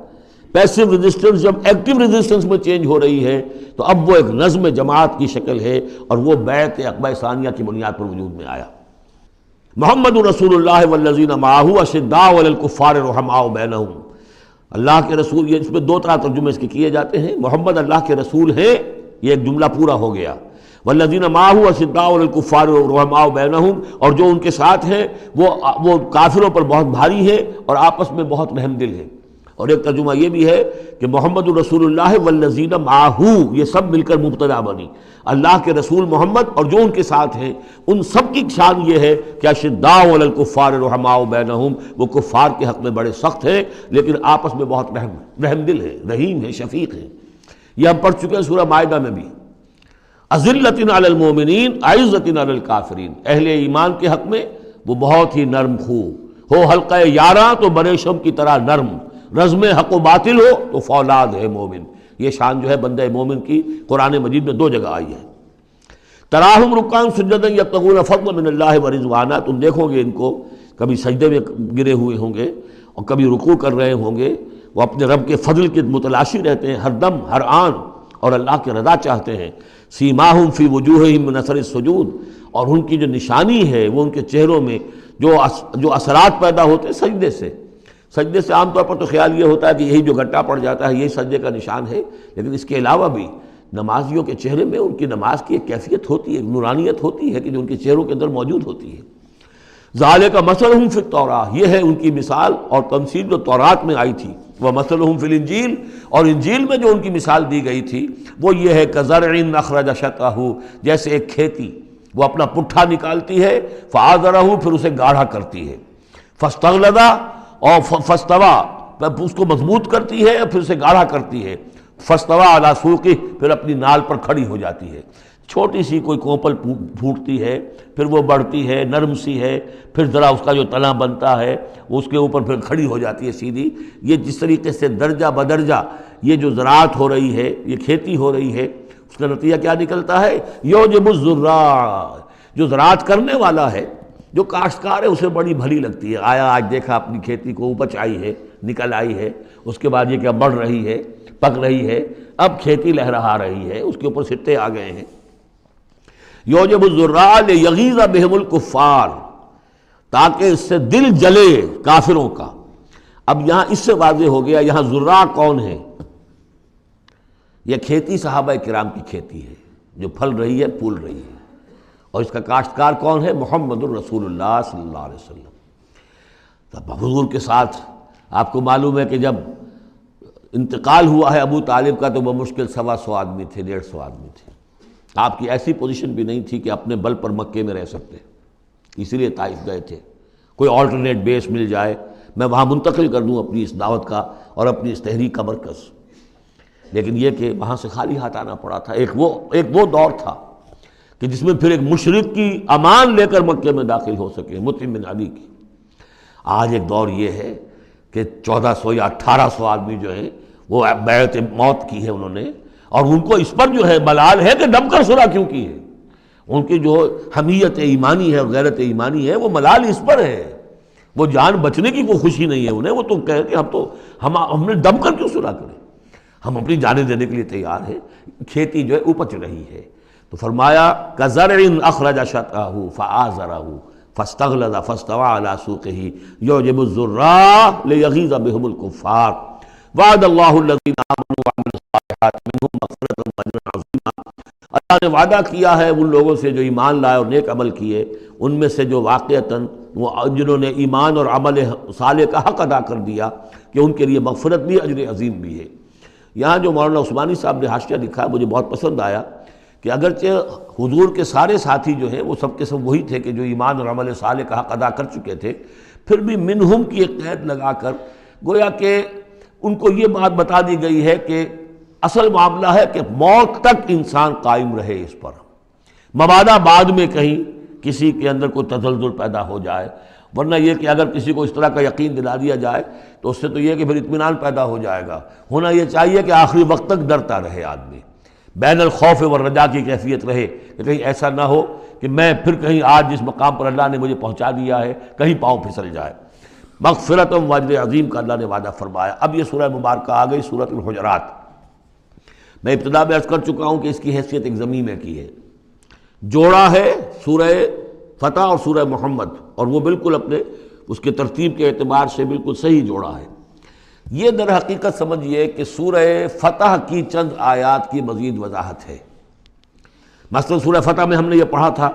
A: پیسو ریزسٹنس جب ایکٹیو ریزسٹنس میں چینج ہو رہی ہے، تو اب وہ ایک نظم جماعت کی شکل ہے، اور وہ بیعت عقبہ ثانیہ کی بنیاد پر وجود میں آیا۔ محمد رسول اللہ والذین معہ اشداء علی الکفار رحماء بینہم، اللہ کے رسول، یہ اس میں دو طرح ترجمے اس کے کیے جاتے ہیں، محمد اللہ کے رسول ہیں، یہ ایک جملہ پورا ہو گیا، والذین معہ اشداء علی الکفار رحماء بینہم، اور جو ان کے ساتھ ہیں وہ کافروں پر بہت بھاری ہے اور آپس میں بہت رحم دل ہے۔ اور ایک ترجمہ یہ بھی ہے کہ محمد رسول اللہ والذین معہ، یہ سب مل کر مبتدا بنی، اللہ کے رسول محمد اور جو ان کے ساتھ ہیں ان سب کی شان یہ ہے کہ اشداء علی الکفار رحماء بینہم، وہ کفار کے حق میں بڑے سخت ہیں لیکن آپس میں بہت رحم دل ہے، رحیم ہے، شفیق ہے۔ یہ ہم پڑھ چکے ہیں سورہ مائدہ میں بھی، اذلۃ علی المؤمنین اعزۃ علی الکافرین، اہل ایمان کے حق میں وہ بہت ہی نرم خو ہو، حلقہ یاراں تو بریشم کی طرح نرم، رزم حق و باطل ہو تو فولاد ہے مومن۔ یہ شان جو ہے بندہ مومن کی قرآن مجید میں دو جگہ آئی ہے۔ تراہم رکعاً سجدا یبتغون فضلا من اللہ ورضوانا، تم دیکھو گے ان کو کبھی سجدے میں گرے ہوئے ہوں گے اور کبھی رکوع کر رہے ہوں گے، وہ اپنے رب کے فضل کے متلاشی رہتے ہیں ہر دم ہر آن، اور اللہ کی رضا چاہتے ہیں۔ سیماہم فی وجوہہم من اثر السجود، اور ان کی جو نشانی ہے وہ ان کے چہروں میں جو اثرات پیدا ہوتے ہیں سجدے سے عام طور پر تو خیال یہ ہوتا ہے کہ یہی جو گھٹا پڑ جاتا ہے یہی سجدے کا نشان ہے، لیکن اس کے علاوہ بھی نمازیوں کے چہرے میں ان کی نماز کی ایک کیفیت ہوتی ہے، ایک نورانیت ہوتی ہے کہ جو ان کے چہروں کے اندر موجود ہوتی ہے۔ ذالک مثلہم فی التوراۃ، یہ ہے ان کی مثال اور تمثیل جو تورات میں آئی تھی، ومثلہم فی الانجیل، اور انجیل میں جو ان کی مثال دی گئی تھی وہ یہ ہے کزرع اخرج شطأہ، جیسے ایک کھیتی وہ اپنا پٹھا نکالتی ہے، فآزرہ، پھر اسے گاڑھا کرتی ہے، فاستغلظ، اور فاستوى، اس کو مضبوط کرتی ہے اور پھر اسے گاڑھا کرتی ہے، فاستوى علی سوقہ، پھر اپنی نال پر کھڑی ہو جاتی ہے۔ چھوٹی سی کوئی کوپل پھوٹتی ہے، پھر وہ بڑھتی ہے، نرم سی ہے، پھر ذرا اس کا جو تنا بنتا ہے وہ اس کے اوپر پھر کھڑی ہو جاتی ہے سیدھی۔ یہ جس طریقے سے درجہ بدرجہ یہ جو زراعت ہو رہی ہے، یہ کھیتی ہو رہی ہے، اس کا نتیجہ کیا نکلتا ہے؟ یعجب الزراع، جو زراعت کرنے والا ہے، جو کاشتکار ہے، اسے بڑی بھلی لگتی ہے، آیا آج دیکھا اپنی کھیتی کو اپج آئی ہے، نکل آئی ہے، اس کے بعد یہ کہ اب بڑھ رہی ہے، پک رہی ہے، اب کھیتی لہرا رہی ہے، اس کے اوپر سٹے آ گئے ہیں۔ یعجب الزراع لیغیظ بہم الکفار، تاکہ اس سے دل جلے کافروں کا۔ اب یہاں اس سے واضح ہو گیا یہاں زراع کون ہے؟ یہ کھیتی صحابہ کرام کی کھیتی ہے جو پھل رہی ہے، پھول رہی ہے، اور اس کا کاشتکار کون ہے؟ محمد الرسول اللہ صلی اللہ علیہ وسلم۔ تب حضور کے ساتھ آپ کو معلوم ہے کہ جب انتقال ہوا ہے ابو طالب کا تو وہ مشکل 125 آدمی تھے، 150 آدمی تھے، آپ کی ایسی پوزیشن بھی نہیں تھی کہ اپنے بل پر مکے میں رہ سکتے، اسی لیے طائف گئے تھے، کوئی آلٹرنیٹ بیس مل جائے میں وہاں منتقل کر دوں اپنی اس دعوت کا اور اپنی اس تحریک کا مرکز، لیکن یہ کہ وہاں سے خالی ہاتھ آنا پڑا تھا۔ ایک وہ دور تھا کہ جس میں پھر ایک مشرک کی امان لے کر مکے میں داخل ہو سکے، مطعم بن عدی کی۔ آج ایک دور یہ ہے کہ 1400 یا 1800 آدمی جو ہیں وہ بیعت موت کی ہے انہوں نے، اور ان کو اس پر جو ہے ملال ہے کہ دب کر صلح کیوں کی ہے، ان کی جو حمیت ایمانی ہے اور غیرت ایمانی ہے وہ ملال اس پر ہے، وہ جان بچنے کی کوئی خوشی نہیں ہے انہیں، وہ تو کہہ کہ ہم نے دب کر کیوں صلح کریں، ہم اپنی جانیں دینے کے لیے تیار ہیں، کھیتی جو ہے اپج رہی ہے۔ تو فرمایا کزرع اخرج شطأہ فآزرہ فاستغلظ فاستوى على سوقه يعجب الزراع ليغيظ بهم الكفار وعد الله الذين آمنوا وعملوا الصالحات منهم مغفرة واجرا عظیما۔ اللہ نے وعدہ کیا ہے ان لوگوں سے جو ایمان لائے اور نیک عمل کیے، ان میں سے جو واقعتاً جنہوں نے ایمان اور عمل صالح کا حق ادا کر دیا کہ ان کے لیے مغفرت بھی، اجر عظیم بھی ہے۔ یہاں جو مولانا عثمانی صاحب نے حاشیہ لکھا ہے مجھے بہت پسند آیا کہ اگرچہ حضور کے سارے ساتھی جو ہیں وہ سب کے سب وہی تھے کہ جو ایمان اور عمل صالح کا حق ادا کر چکے تھے، پھر بھی منہم کی ایک قید لگا کر گویا کہ ان کو یہ بات بتا دی گئی ہے کہ اصل معاملہ ہے کہ موت تک انسان قائم رہے اس پر، مبادا بعد میں کہیں کسی کے اندر کوئی تزلزل پیدا ہو جائے، ورنہ یہ کہ اگر کسی کو اس طرح کا یقین دلا دیا جائے تو اس سے تو یہ کہ پھر اطمینان پیدا ہو جائے گا۔ ہونا یہ چاہیے کہ آخری وقت تک ڈرتا رہے آدمی، بین الخوف والرجا کی کیفیت رہے کہ کہیں ایسا نہ ہو کہ میں پھر کہیں آج جس مقام پر اللہ نے مجھے پہنچا دیا ہے کہیں پاؤں پھسل جائے۔ مغفرت و اجر عظیم کا اللہ نے وعدہ فرمایا۔ اب یہ سورہ مبارکہ آ گئی سورۃ الحجرات۔ میں ابتدا میں عرض کر چکا ہوں کہ اس کی حیثیت ایک ضمیمہ کی ہے، جوڑا ہے سورہ فتح اور سورہ محمد، اور وہ بالکل اپنے اس کے ترتیب کے اعتبار سے بالکل صحیح جوڑا ہے۔ یہ در حقیقت سمجھیے کہ سورہ فتح کی چند آیات کی مزید وضاحت ہے۔ مثلا سورہ فتح میں ہم نے یہ پڑھا تھا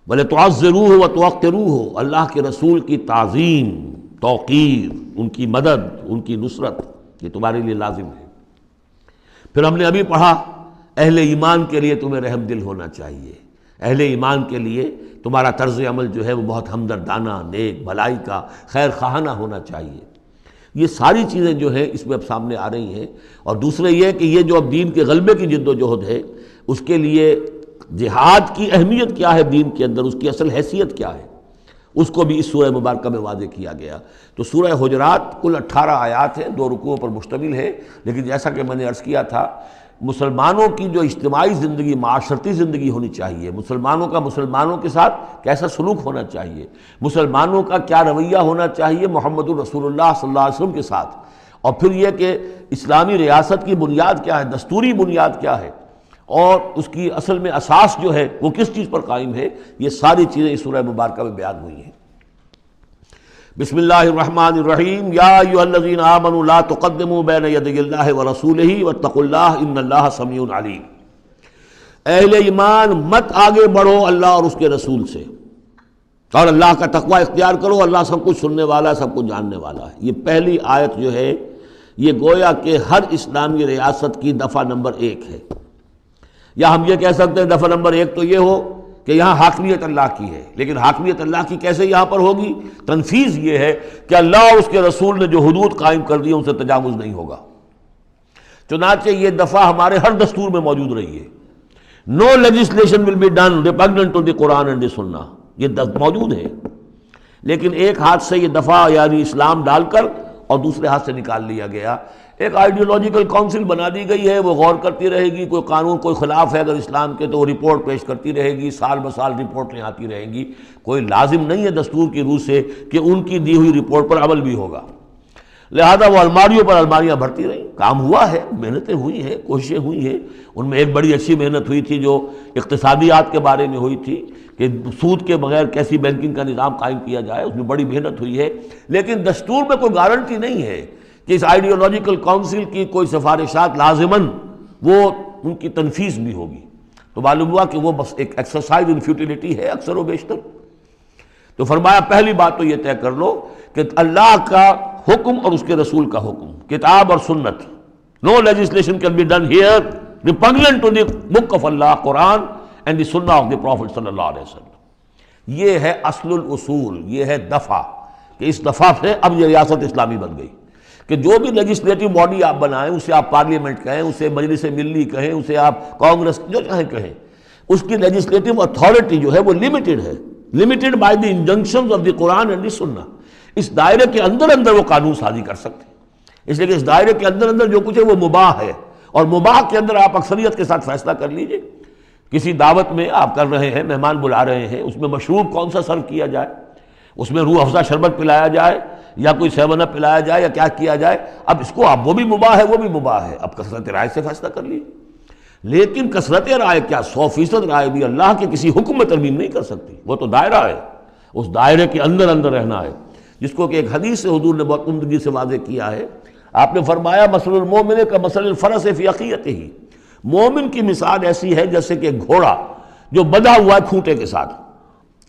A: وَلِتُعَزِّرُوهُ وَتُوَقِّرُوهُ، اللہ کے رسول کی تعظیم، توقیر، ان کی مدد، ان کی نصرت، یہ تمہارے لیے لازم ہے۔ پھر ہم نے ابھی پڑھا اہل ایمان کے لیے تمہیں رحم دل ہونا چاہیے، اہل ایمان کے لیے تمہارا طرز عمل جو ہے وہ بہت ہمدردانہ، نیک، بھلائی کا، خیر خواہانہ ہونا چاہیے۔ یہ ساری چیزیں جو ہے اس میں اب سامنے آ رہی ہیں۔ اور دوسرے یہ کہ یہ جو اب دین کے غلبے کی جد و جہد ہے، اس کے لیے جہاد کی اہمیت کیا ہے دین کے اندر، اس کی اصل حیثیت کیا ہے، اس کو بھی اس سورہ مبارکہ میں واضح کیا گیا۔ تو سورہ حجرات کل 18 آیات ہیں، 2 رکوعوں پر مشتمل ہے، لیکن جیسا کہ میں نے عرض کیا تھا مسلمانوں کی جو اجتماعی زندگی، معاشرتی زندگی ہونی چاہیے، مسلمانوں کا مسلمانوں کے ساتھ کیسا سلوک ہونا چاہیے، مسلمانوں کا کیا رویہ ہونا چاہیے محمد الرسول اللہ صلی اللہ علیہ وسلم کے ساتھ، اور پھر یہ کہ اسلامی ریاست کی بنیاد کیا ہے، دستوری بنیاد کیا ہے، اور اس کی اصل میں اساس جو ہے وہ کس چیز پر قائم ہے، یہ ساری چیزیں اس سورہ مبارکہ میں بیان ہوئی ہیں۔ بسم اللہ الرحمن الرحیم، یا ایھا الذین آمنوا لا تقدموا بین یدی اللہ ورسولہ واتقوا اللہ ان اللہ سمیع علیم۔ اہل ایمان مت آگے بڑھو اللہ اور اس کے رسول سے، اور اللہ کا تقوی اختیار کرو، اللہ سب کچھ سننے والا ہے، سب کچھ جاننے والا ہے۔ یہ پہلی آیت جو ہے یہ گویا کہ ہر اسلامی ریاست کی دفعہ نمبر 1 ہے، یا ہم یہ کہہ سکتے ہیں دفعہ نمبر 1 تو یہ ہو کہ یہاں حاکمیت اللہ کی ہے، لیکن حاکمیت اللہ کی کیسے یہاں پر ہوگی؟ تنفیذ یہ ہے کہ اللہ اور اس کے رسول نے جو حدود قائم کر دی ان سے تجاوز نہیں ہوگا۔ چنانچہ یہ دفعہ ہمارے ہر دستور میں موجود رہی ہے، no legislation will be done repugnant to the Quran and the Sunnah, یہ موجود ہے، لیکن ایک ہاتھ سے یہ دفعہ یعنی اسلام ڈال کر اور دوسرے ہاتھ سے نکال لیا گیا۔ ایک آئیڈیولوجیکل کونسل بنا دی گئی ہے، وہ غور کرتی رہے گی، کوئی قانون کوئی خلاف ہے اگر اسلام کے تو وہ رپورٹ پیش کرتی رہے گی، سال بسال رپورٹیں آتی رہیں گی۔ کوئی لازم نہیں ہے دستور کی روح سے کہ ان کی دی ہوئی رپورٹ پر عمل بھی ہوگا، لہذا وہ الماریوں پر الماریاں بھرتی رہیں۔ کام ہوا ہے، محنتیں ہوئی ہیں، کوششیں ہوئی ہیں، ان میں ایک بڑی اچھی محنت ہوئی تھی جو اقتصادیات کے بارے میں ہوئی تھی کہ سود کے بغیر کیسی بینکنگ کا نظام قائم کیا جائے، اس میں بڑی محنت ہوئی ہے، لیکن دستور میں کوئی گارنٹی نہیں ہے کہ اس آئیڈیولوجیکل کونسل کی کوئی سفارشات لازماً وہ ان کی تنفیذ بھی ہوگی۔ تو معلوم ہوا کہ وہ بس ایک ایکسرسائز ان فیوٹیلیٹی ہے اکثر و بیشتر۔ تو فرمایا پہلی بات تو یہ طے کر لو کہ اللہ کا حکم اور اس کے رسول کا حکم، کتاب اور سنت، no legislation can be done here repugnant to the book of Allah Quran and the Sunnah of the profit صلی اللہ علیہ وسلم۔ یہ ہے اصل الاصول، یہ ہے دفعہ، کہ اس دفعہ سے اب یہ ریاست اسلامی بن گئی کہ جو بھی لیجسلیٹو باڈی آپ بنائیں، اسے آپ پارلیمنٹ کہیں، اسے مجلس ملی کہیں، اسے آپ کانگریس جو چاہیں کہیں، اس کی لیجسلیٹو اتھارٹی جو ہے وہ لمیٹڈ ہے، limited by the injunctions of the Quran and the Sunnah. اس دائرے کے اندر اندر وہ قانون سازی کر سکتے ہیں، اس لیے کہ اس دائرے کے اندر اندر جو کچھ ہے وہ مباح ہے، اور مباح کے اندر آپ اکثریت کے ساتھ فیصلہ کر لیجئے۔ کسی دعوت میں آپ کر رہے ہیں، مہمان بلا رہے ہیں، اس میں مشروب کون سا سرو کیا جائے، اس میں روح افزا شربت پلایا جائے یا کوئی 7 اپ پلایا جائے یا کیا کیا جائے، اب اس کو اب وہ بھی مباح ہے وہ بھی مباح ہے، اب کثرت رائے سے فیصلہ کر لیے۔ لیکن کثرت رائے کیا 100% رائے بھی اللہ کے کسی حکم میں ترمیم نہیں کر سکتی، وہ تو دائرہ ہے، اس دائرے کے اندر اندر رہنا ہے، جس کو کہ ایک حدیث سے حضور نے بہت عمدگی سے واضح کیا ہے۔ آپ نے فرمایا مثل المومن کا مثل الفرس فی عقیتہ، مومن کی مثال ایسی ہے جیسے کہ گھوڑا جو بندھا ہوا ہے کھوٹے کے ساتھ۔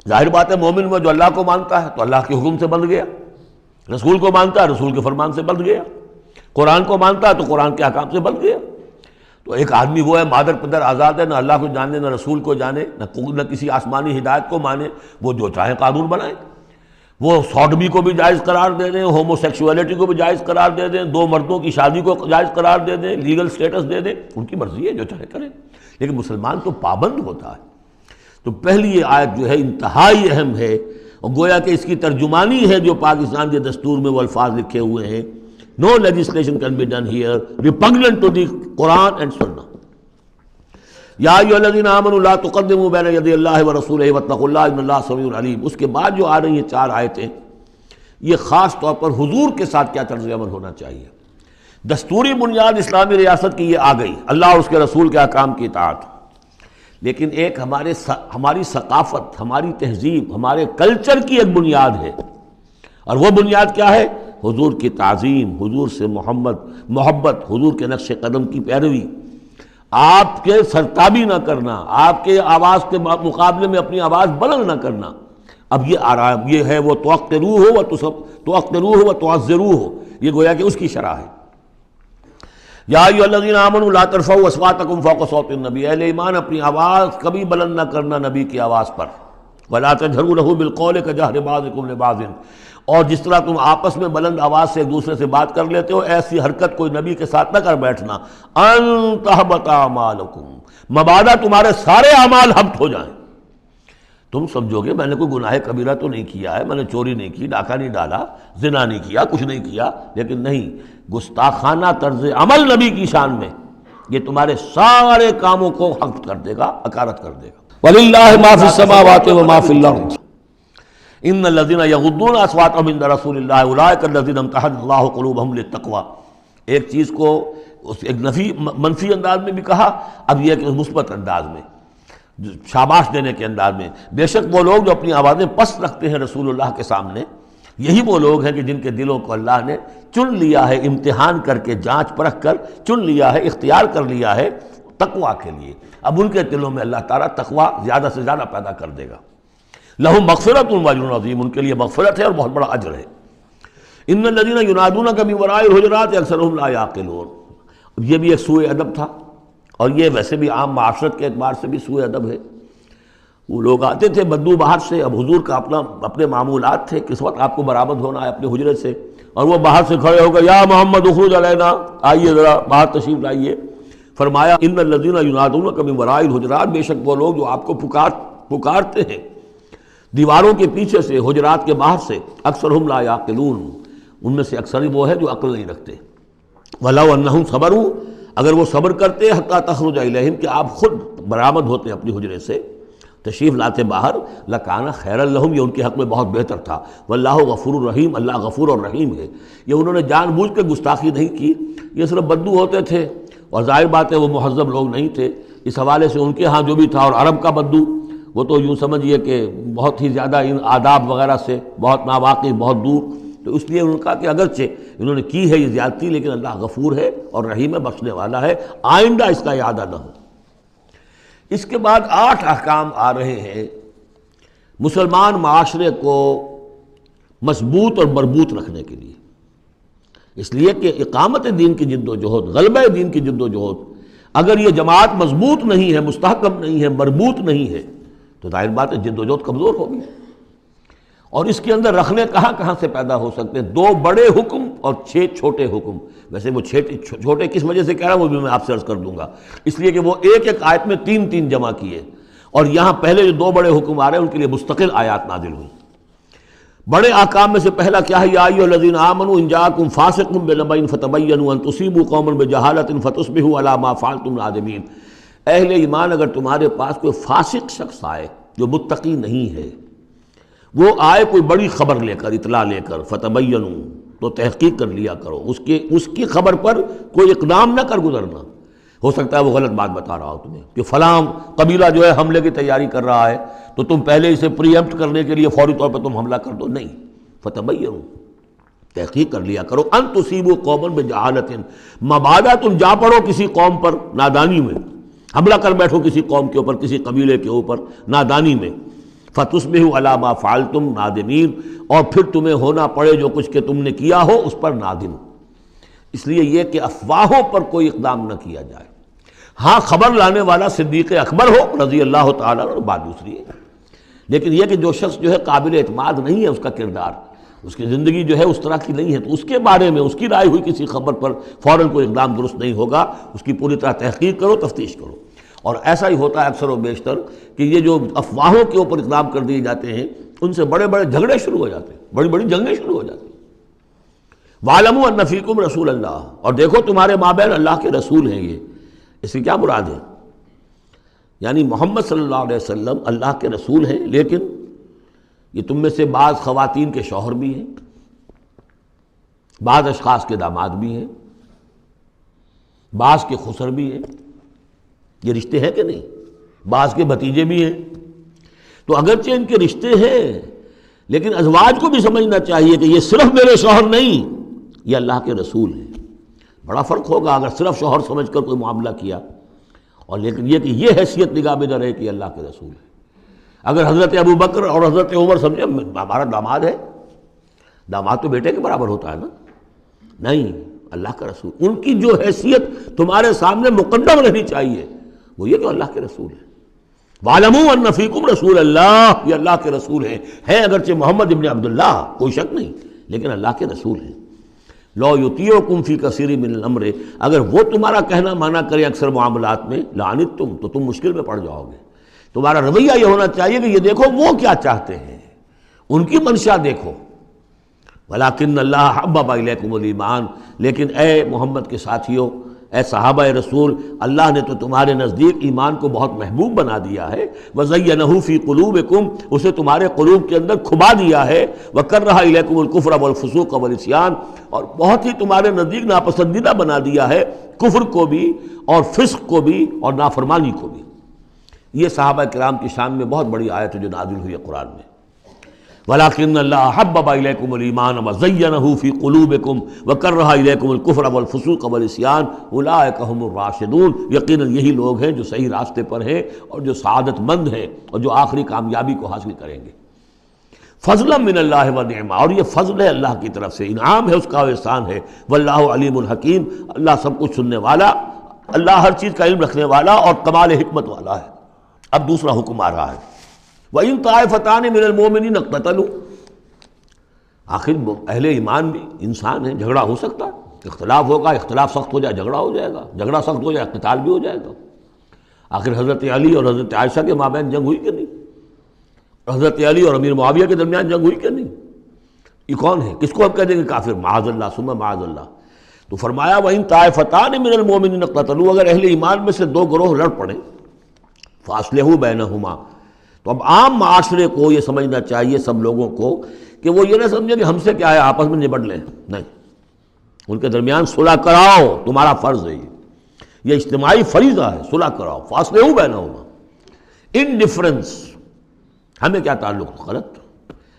A: ظاہر بات ہے مومن میں جو اللہ کو مانتا ہے تو اللہ کے حکم سے بندھ گیا، رسول کو مانتا ہے رسول کے فرمان سے بندھ گیا، قرآن کو مانتا ہے تو قرآن کے احکام سے بندھ گیا۔ تو ایک آدمی وہ ہے مادر پدر آزاد ہے، نہ اللہ کو جانے نہ رسول کو جانے نہ کسی آسمانی ہدایت کو مانے، وہ جو چاہے قانون بنائے، وہ سوڈمی کو بھی جائز قرار دے دیں، ہومو سیکشولیٹی کو بھی جائز قرار دے دیں، 2 مردوں کی شادی کو جائز قرار دے دیں، لیگل سٹیٹس دے دیں، ان کی مرضی ہے جو چاہے کریں، لیکن مسلمان تو پابند ہوتا ہے۔ تو پہلی یہ آیت جو ہے انتہائی اہم ہے، اور گویا کہ اس کی ترجمانی ہے جو پاکستان کے دستور میں وہ الفاظ لکھے ہوئے ہیں، No legislation can be done here repugnant to the Quran and Sunnah. یا ایھا الذین آمنوا لا تقدموا بین یدی اللہ ورسولہ واتقوا اللہ ان اللہ سمیع علیم۔ اس کے بعد جو آ رہی ہیں 4 آیتیں، یہ خاص طور پر حضور کے ساتھ کیا طرز عمل ہونا چاہیے۔ دستوری بنیاد اسلامی ریاست کی یہ آ گئی، اللہ اور اس کے رسول کے احکام کی اطاعت، لیکن ایک ہماری ثقافت، ہماری تہذیب، ہمارے کلچر کی ایک بنیاد ہے، اور وہ بنیاد کیا ہے؟ حضور کی تعظیم، حضور سے محبت، حضور کے نقش قدم کی پیروی، آپ کے سرتابی نہ کرنا، آپ کے آواز کے مقابلے میں اپنی آواز بلند نہ کرنا۔ اب یہ آرام یہ ہے وہ توقروہ و تعزروہ، یہ گویا کہ اس کی شرح ہے۔ یا ایھا الذین آمنوا لا ترفعوا اصواتکم فوق صوت النبی، اہل ایمان اپنی آواز کبھی بلند نہ کرنا نبی کی آواز پر، ولا تجہروا لہ بالقول کجہر بعضکم لبعض، اور جس طرح تم آپس میں بلند آواز سے ایک دوسرے سے بات کر لیتے ہو، ایسی حرکت کوئی نبی کے ساتھ نہ کر بیٹھنا۔ ان تحبط اعمالکم، مبادا تمہارے سارے اعمال حبط ہو جائیں۔ تم سمجھو گے میں نے کوئی گناہ کبیرہ تو نہیں کیا ہے، میں نے چوری نہیں کی، ڈاکہ نہیں ڈالا، زنا نہیں کیا، کچھ نہیں کیا، لیکن نہیں، گستاخانہ طرز عمل نبی کی شان میں یہ تمہارے سارے کاموں کو حبط کر دے گا، اکارت کر دے گا۔ وَلِلَّهِ مَا فِي السَّمَاوَاتِ وَمَا فِي الْأَرْضِ ان الذین یغضون اصواتهم عند رسول اللہ اولئک الذین امتحن اللہ قلوبهم للتقوی۔ ایک چیز کو ایک منفی انداز میں بھی کہا، اب یہ کہ مثبت انداز میں، شاباش دینے کے انداز میں، بے شک وہ لوگ جو اپنی آوازیں پست رکھتے ہیں رسول اللہ کے سامنے، یہی وہ لوگ ہیں کہ جن کے دلوں کو اللہ نے چن لیا ہے، امتحان کر کے جانچ پرکھ کر چن لیا ہے، اختیار کر لیا ہے تقوی کے لیے۔ اب ان کے دلوں میں اللہ تعالیٰ تقوی زیادہ سے زیادہ پیدا کر دے گا۔ لہم مغفرۃ واجر عظیم، ان کے لیے مغفرت ہے اور بہت بڑا اجر ہے۔ ان الذین ینادونک من وراء الحجرات اکثرهم لا یعقلون، یہ بھی ایک سوء ادب تھا، اور یہ ویسے بھی عام معاشرت کے اعتبار سے بھی سوء ادب ہے۔ وہ لوگ آتے تھے بدو باہر سے، اب حضور کا اپنے معمولات تھے، کس وقت آپ کو برآمد ہونا ہے اپنے حجرے سے، اور وہ باہر سے کھڑے ہو گئے، یا محمد اخرج علینا، آئیے ذرا باہر تشریف لائیے۔ فرمایا ان الذین ینادونک من وراء الحجرات، بے شک وہ لوگ جو آپ کو پکارتے ہیں دیواروں کے پیچھے سے، حجرات کے باہر سے، اکثرهم لا یعقلون، ان میں سے اکثر وہ ہے جو عقل نہیں رکھتے۔ وَلَوْ أَنَّهُمْ صَبَرُوا، اگر وہ صبر کرتے حتیٰ تخرج الیہم، کہ آپ خود برآمد ہوتے اپنی حجرے سے، تشریف لاتے باہر، لَكَانَ خَيْرًا لَهُمْ، یہ ان کے حق میں بہت بہتر تھا۔ وَاللَّهُ غَفُورٌ رَحِيمٌ، اللہ غفور اور رحیم ہے۔ یہ انہوں نے جان بوجھ کے گستاخی نہیں کی، یہ صرف بدو ہوتے تھے، اور ظاہر بات ہے وہ مہذب لوگ نہیں تھے، اس حوالے سے ان کے ہاں جو بھی تھا، اور عرب کا بدو وہ تو یوں سمجھیے کہ بہت ہی زیادہ ان آداب وغیرہ سے بہت ناواقف، بہت دور، تو اس لیے ان کا کہ اگرچہ انہوں نے کی ہے یہ زیادتی، لیکن اللہ غفور ہے اور رحیم ہے، بخشنے والا ہے، آئندہ اس کا اعادہ نہ ہو۔ اس کے بعد 8 احکام آ رہے ہیں مسلمان معاشرے کو مضبوط اور مربوط رکھنے کے لیے، اس لیے کہ اقامت دین کی جد و جہد، غلبہ دین کی جد و جہد، اگر یہ جماعت مضبوط نہیں ہے، مستحکم نہیں ہے، مربوط نہیں ہے، تو ظاہر بات ہے جد و جہد کمزور ہوگی۔ اور اس کے اندر رکھنے کہاں سے پیدا ہو سکتے ہیں؟ 2 بڑے حکم اور 6 چھوٹے حکم۔ ویسے وہ چھوٹے کس وجہ سے کہہ رہا ہوں وہ بھی میں آپ سے عرض کر دوں گا، اس لیے کہ وہ ایک آیت میں 3 جمع کیے، اور یہاں پہلے جو 2 بڑے حکم آ رہے ہیں ان کے لیے مستقل آیات نازل ہوئی۔ بڑے احکام میں سے پہلا کیا ہے؟ یا ایھا الذین آمنوا ان جاءکم فاسق بنبأ فتبینوا ان تصیبوا قوما بجہالۃ فتصبحوا علی ما فعلتم نادمین۔ اہل ایمان، اگر تمہارے پاس کوئی فاسق شخص آئے جو متقی نہیں ہے، وہ آئے کوئی بڑی خبر لے کر، اطلاع لے کر، فتبینوا، تو تحقیق کر لیا کرو، اس کی خبر پر کوئی اقدام نہ کر گزرنا۔ ہو سکتا ہے وہ غلط بات بتا رہا ہو تمہیں کہ فلاں قبیلہ جو ہے حملے کی تیاری کر رہا ہے، تو تم پہلے اسے پری ایمپٹ کرنے کے لیے فوری طور پہ تم حملہ کر دو، نہیں، فتبینوا، تحقیق کر لیا کرو، ان تصیبوا قوما بجہالۃ، مبادا تم جا پڑو کسی قوم پر نادانی میں، حملہ کر بیٹھو کسی قوم کے اوپر، کسی قبیلے کے اوپر نادانی میں، فتصبحوا علی ما فعلتم نادمین، اور پھر تمہیں ہونا پڑے جو کچھ کہ تم نے کیا ہو اس پر نادم۔ اس لیے یہ کہ افواہوں پر کوئی اقدام نہ کیا جائے۔ ہاں خبر لانے والا صدیق اکبر ہو رضی اللہ تعالیٰ عنہ، بات دوسری ہے، لیکن یہ کہ جو شخص جو ہے قابل اعتماد نہیں ہے، اس کا کردار، اس کی زندگی جو ہے اس طرح کی نہیں ہے، تو اس کے بارے میں اس کی رائے ہوئی کسی خبر پر فوراً کوئی اقدام درست نہیں ہوگا، اس کی پوری طرح تحقیق کرو، تفتیش کرو۔ اور ایسا ہی ہوتا ہے اکثر و بیشتر کہ یہ جو افواہوں کے اوپر اقدام کر دیے جاتے ہیں، ان سے بڑے بڑے جھگڑے شروع ہو جاتے ہیں، بڑی بڑی جنگیں شروع ہو جاتی ہیں۔ وَاعْلَمُوا أَنَّ فِيكُمْ رَسُولَ اللَّهِ، اور دیکھو تمہارے مابین اللہ کے رسول ہیں۔ یہ اس سے کیا مراد ہے؟ یعنی محمد صلی اللہ علیہ وسلم اللہ کے رسول ہیں، لیکن یہ تم میں سے بعض خواتین کے شوہر بھی ہیں، بعض اشخاص کے داماد بھی ہیں، بعض کے خسر بھی ہیں، یہ رشتے ہیں کہ نہیں؟ بعض کے بھتیجے بھی ہیں، تو اگرچہ ان کے رشتے ہیں لیکن ازواج کو بھی سمجھنا چاہیے کہ یہ صرف میرے شوہر نہیں، یہ اللہ کے رسول ہیں۔ بڑا فرق ہوگا اگر صرف شوہر سمجھ کر کوئی معاملہ کیا، اور لیکن یہ کہ یہ حیثیت نگاہ میں نہ رہے کہ اللہ کے رسول ہے۔ اگر حضرت ابو بکر اور حضرت عمر سمجھے ہمارا داماد ہے، داماد تو بیٹے کے برابر ہوتا ہے نا، نہیں، اللہ کا رسول، ان کی جو حیثیت تمہارے سامنے مقدم رہنی چاہیے وہ یہ کہ اللہ کے رسول ہیں۔ وَاعْلَمُوا أَنَّ فِيكُمْ رَسُولَ اللَّهِ، یہ اللہ کے رسول ہیں اگرچہ محمد ابن عبداللہ، کوئی شک نہیں، لیکن اللہ کے رسول ہیں۔ لَوْ يُطِيعُكُمْ فِي كَثِيرٍ مِّنَ الْأَمْرِ، اگر وہ تمہارا کہنا مانا کرے اکثر معاملات میں، لَعَنِتُّمْ، تو تم مشکل میں پڑ جاؤ گے۔ تمہارا رویہ یہ ہونا چاہیے کہ یہ دیکھو وہ کیا چاہتے ہیں، ان کی منشا دیکھو۔ وَلَٰكِنَّ اللَّهَ حَبَّبَ إِلَيْكُمُ الْإِيمَانَ، لیکن اے محمد کے ساتھیوں، اے صحابہ رسول، اللہ نے تو تمہارے نزدیک ایمان کو بہت محبوب بنا دیا ہے، وَزَيَّنَهُ فِي قُلُوبِكُمْ، اسے تمہارے قلوب کے اندر کھبا دیا ہے، وَكَرَّهَ إِلَيْكُمُ الْكُفْرَ وَالْفُسُوقَ وَالْعِصْيَانَ، اور بہت ہی تمہارے نزدیک ناپسندیدہ بنا دیا ہے کفر کو بھی اور فسق کو بھی اور نافرمانی کو بھی۔ یہ صحابہ کرام کی شان میں بہت بڑی آیت ہے جو نازل ہوئی ہے قرآن میں۔ وَلَٰكِنَّ اللَّهَ حَبَّبَ إِلَيْكُمُ الْإِيمَانَ وَزَيَّنَهُ فِي قُلُوبِكُمْ وَكَرَّهَ إِلَيْكُمُ الْكُفْرَ وَالْفُسُوقَ وَالْعِصْيَانَ أُولَٰئِكَ هُمُ الرَّاشِدُونَ، یقیناً یہی لوگ ہیں جو صحیح راستے پر ہیں اور جو سعادت مند ہیں اور جو آخری کامیابی کو حاصل کریں گے۔ فضلا من اللہ ونعما، اور یہ فضل ہے اللہ کی طرف سے، انعام ہے اس کا، احسان ہے۔ واللہ علیم الحکیم، اللہ سب کچھ سننے والا، اللہ ہر چیز کا علم رکھنے والا اور کمال حکمت والا ہے۔ اب دوسرا حکم آ رہا ہے، وَإِن طَائِفَتَانِ مِنَ الْمُؤْمِنِينَ اقْتَتَلُوا، آخر اہل ایمان بھی انسان ہیں، جھگڑا ہو سکتا ہے، اختلاف ہوگا، اختلاف سخت ہو جائے جھگڑا ہو جائے گا، جھگڑا سخت ہو جائے قتال بھی ہو جائے گا۔ آخر حضرت علی اور حضرت عائشہ کے مابین جنگ ہوئی کہ نہیں؟ حضرت علی اور امیر معاویہ کے درمیان جنگ ہوئی کہ نہیں؟ یہ کون ہے؟ کس کو ہم کہہ دیں گے کافر؟ معاذ اللہ ثم معاذ اللہ۔ تو فرمایا وَإِن طَائِفَتَانِ مِنَ الْمُؤْمِنِينَ اقْتَتَلُوا، اگر اہل ایمان میں سے دو گروہ لڑ پڑیں، فَأَصْلِحُوا بَيْنَهُمَا، تو اب عام معاشرے کو یہ سمجھنا چاہیے، سب لوگوں کو، کہ وہ یہ نہ سمجھے کہ ہم سے کیا ہے، آپس میں نبٹ لیں، نہیں، ان کے درمیان صلح کراؤ، تمہارا فرض ہے، یہ اجتماعی فریضہ ہے، صلح کراؤ۔ فَأَصْلِحُوا بَيْنَهُمَا، انڈیفرنس ہمیں کیا تعلق؟ غلط،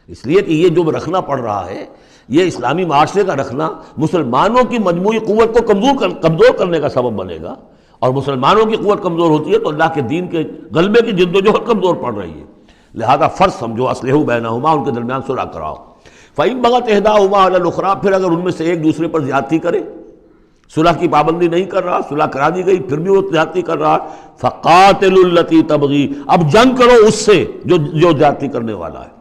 A: اس لیے کہ یہ جو رکھنا پڑ رہا ہے، یہ اسلامی معاشرے کا رکھنا مسلمانوں کی مجموعی قوت کو کمزور کرنے کا سبب بنے گا، اور مسلمانوں کی قوت کمزور ہوتی ہے تو اللہ کے دین کے غلبے کی جد و جہد کمزور پڑ رہی ہے، لہذا فرض سمجھو اصلحوا بینہما، ان کے درمیان صلح کراؤ۔ فَإِن بَغَتْ إِحْدَاهُمَا عَلَى الْأُخْرَىٰ، پھر اگر ان میں سے ایک دوسرے پر زیادتی کرے، صلح کی پابندی نہیں کر رہا، صلح کرا دی گئی پھر بھی وہ زیادتی کر رہا، فَقَاتِلُوا الَّتِي تَبْغِي، اب جنگ کرو اس سے جو زیادتی کرنے والا ہے۔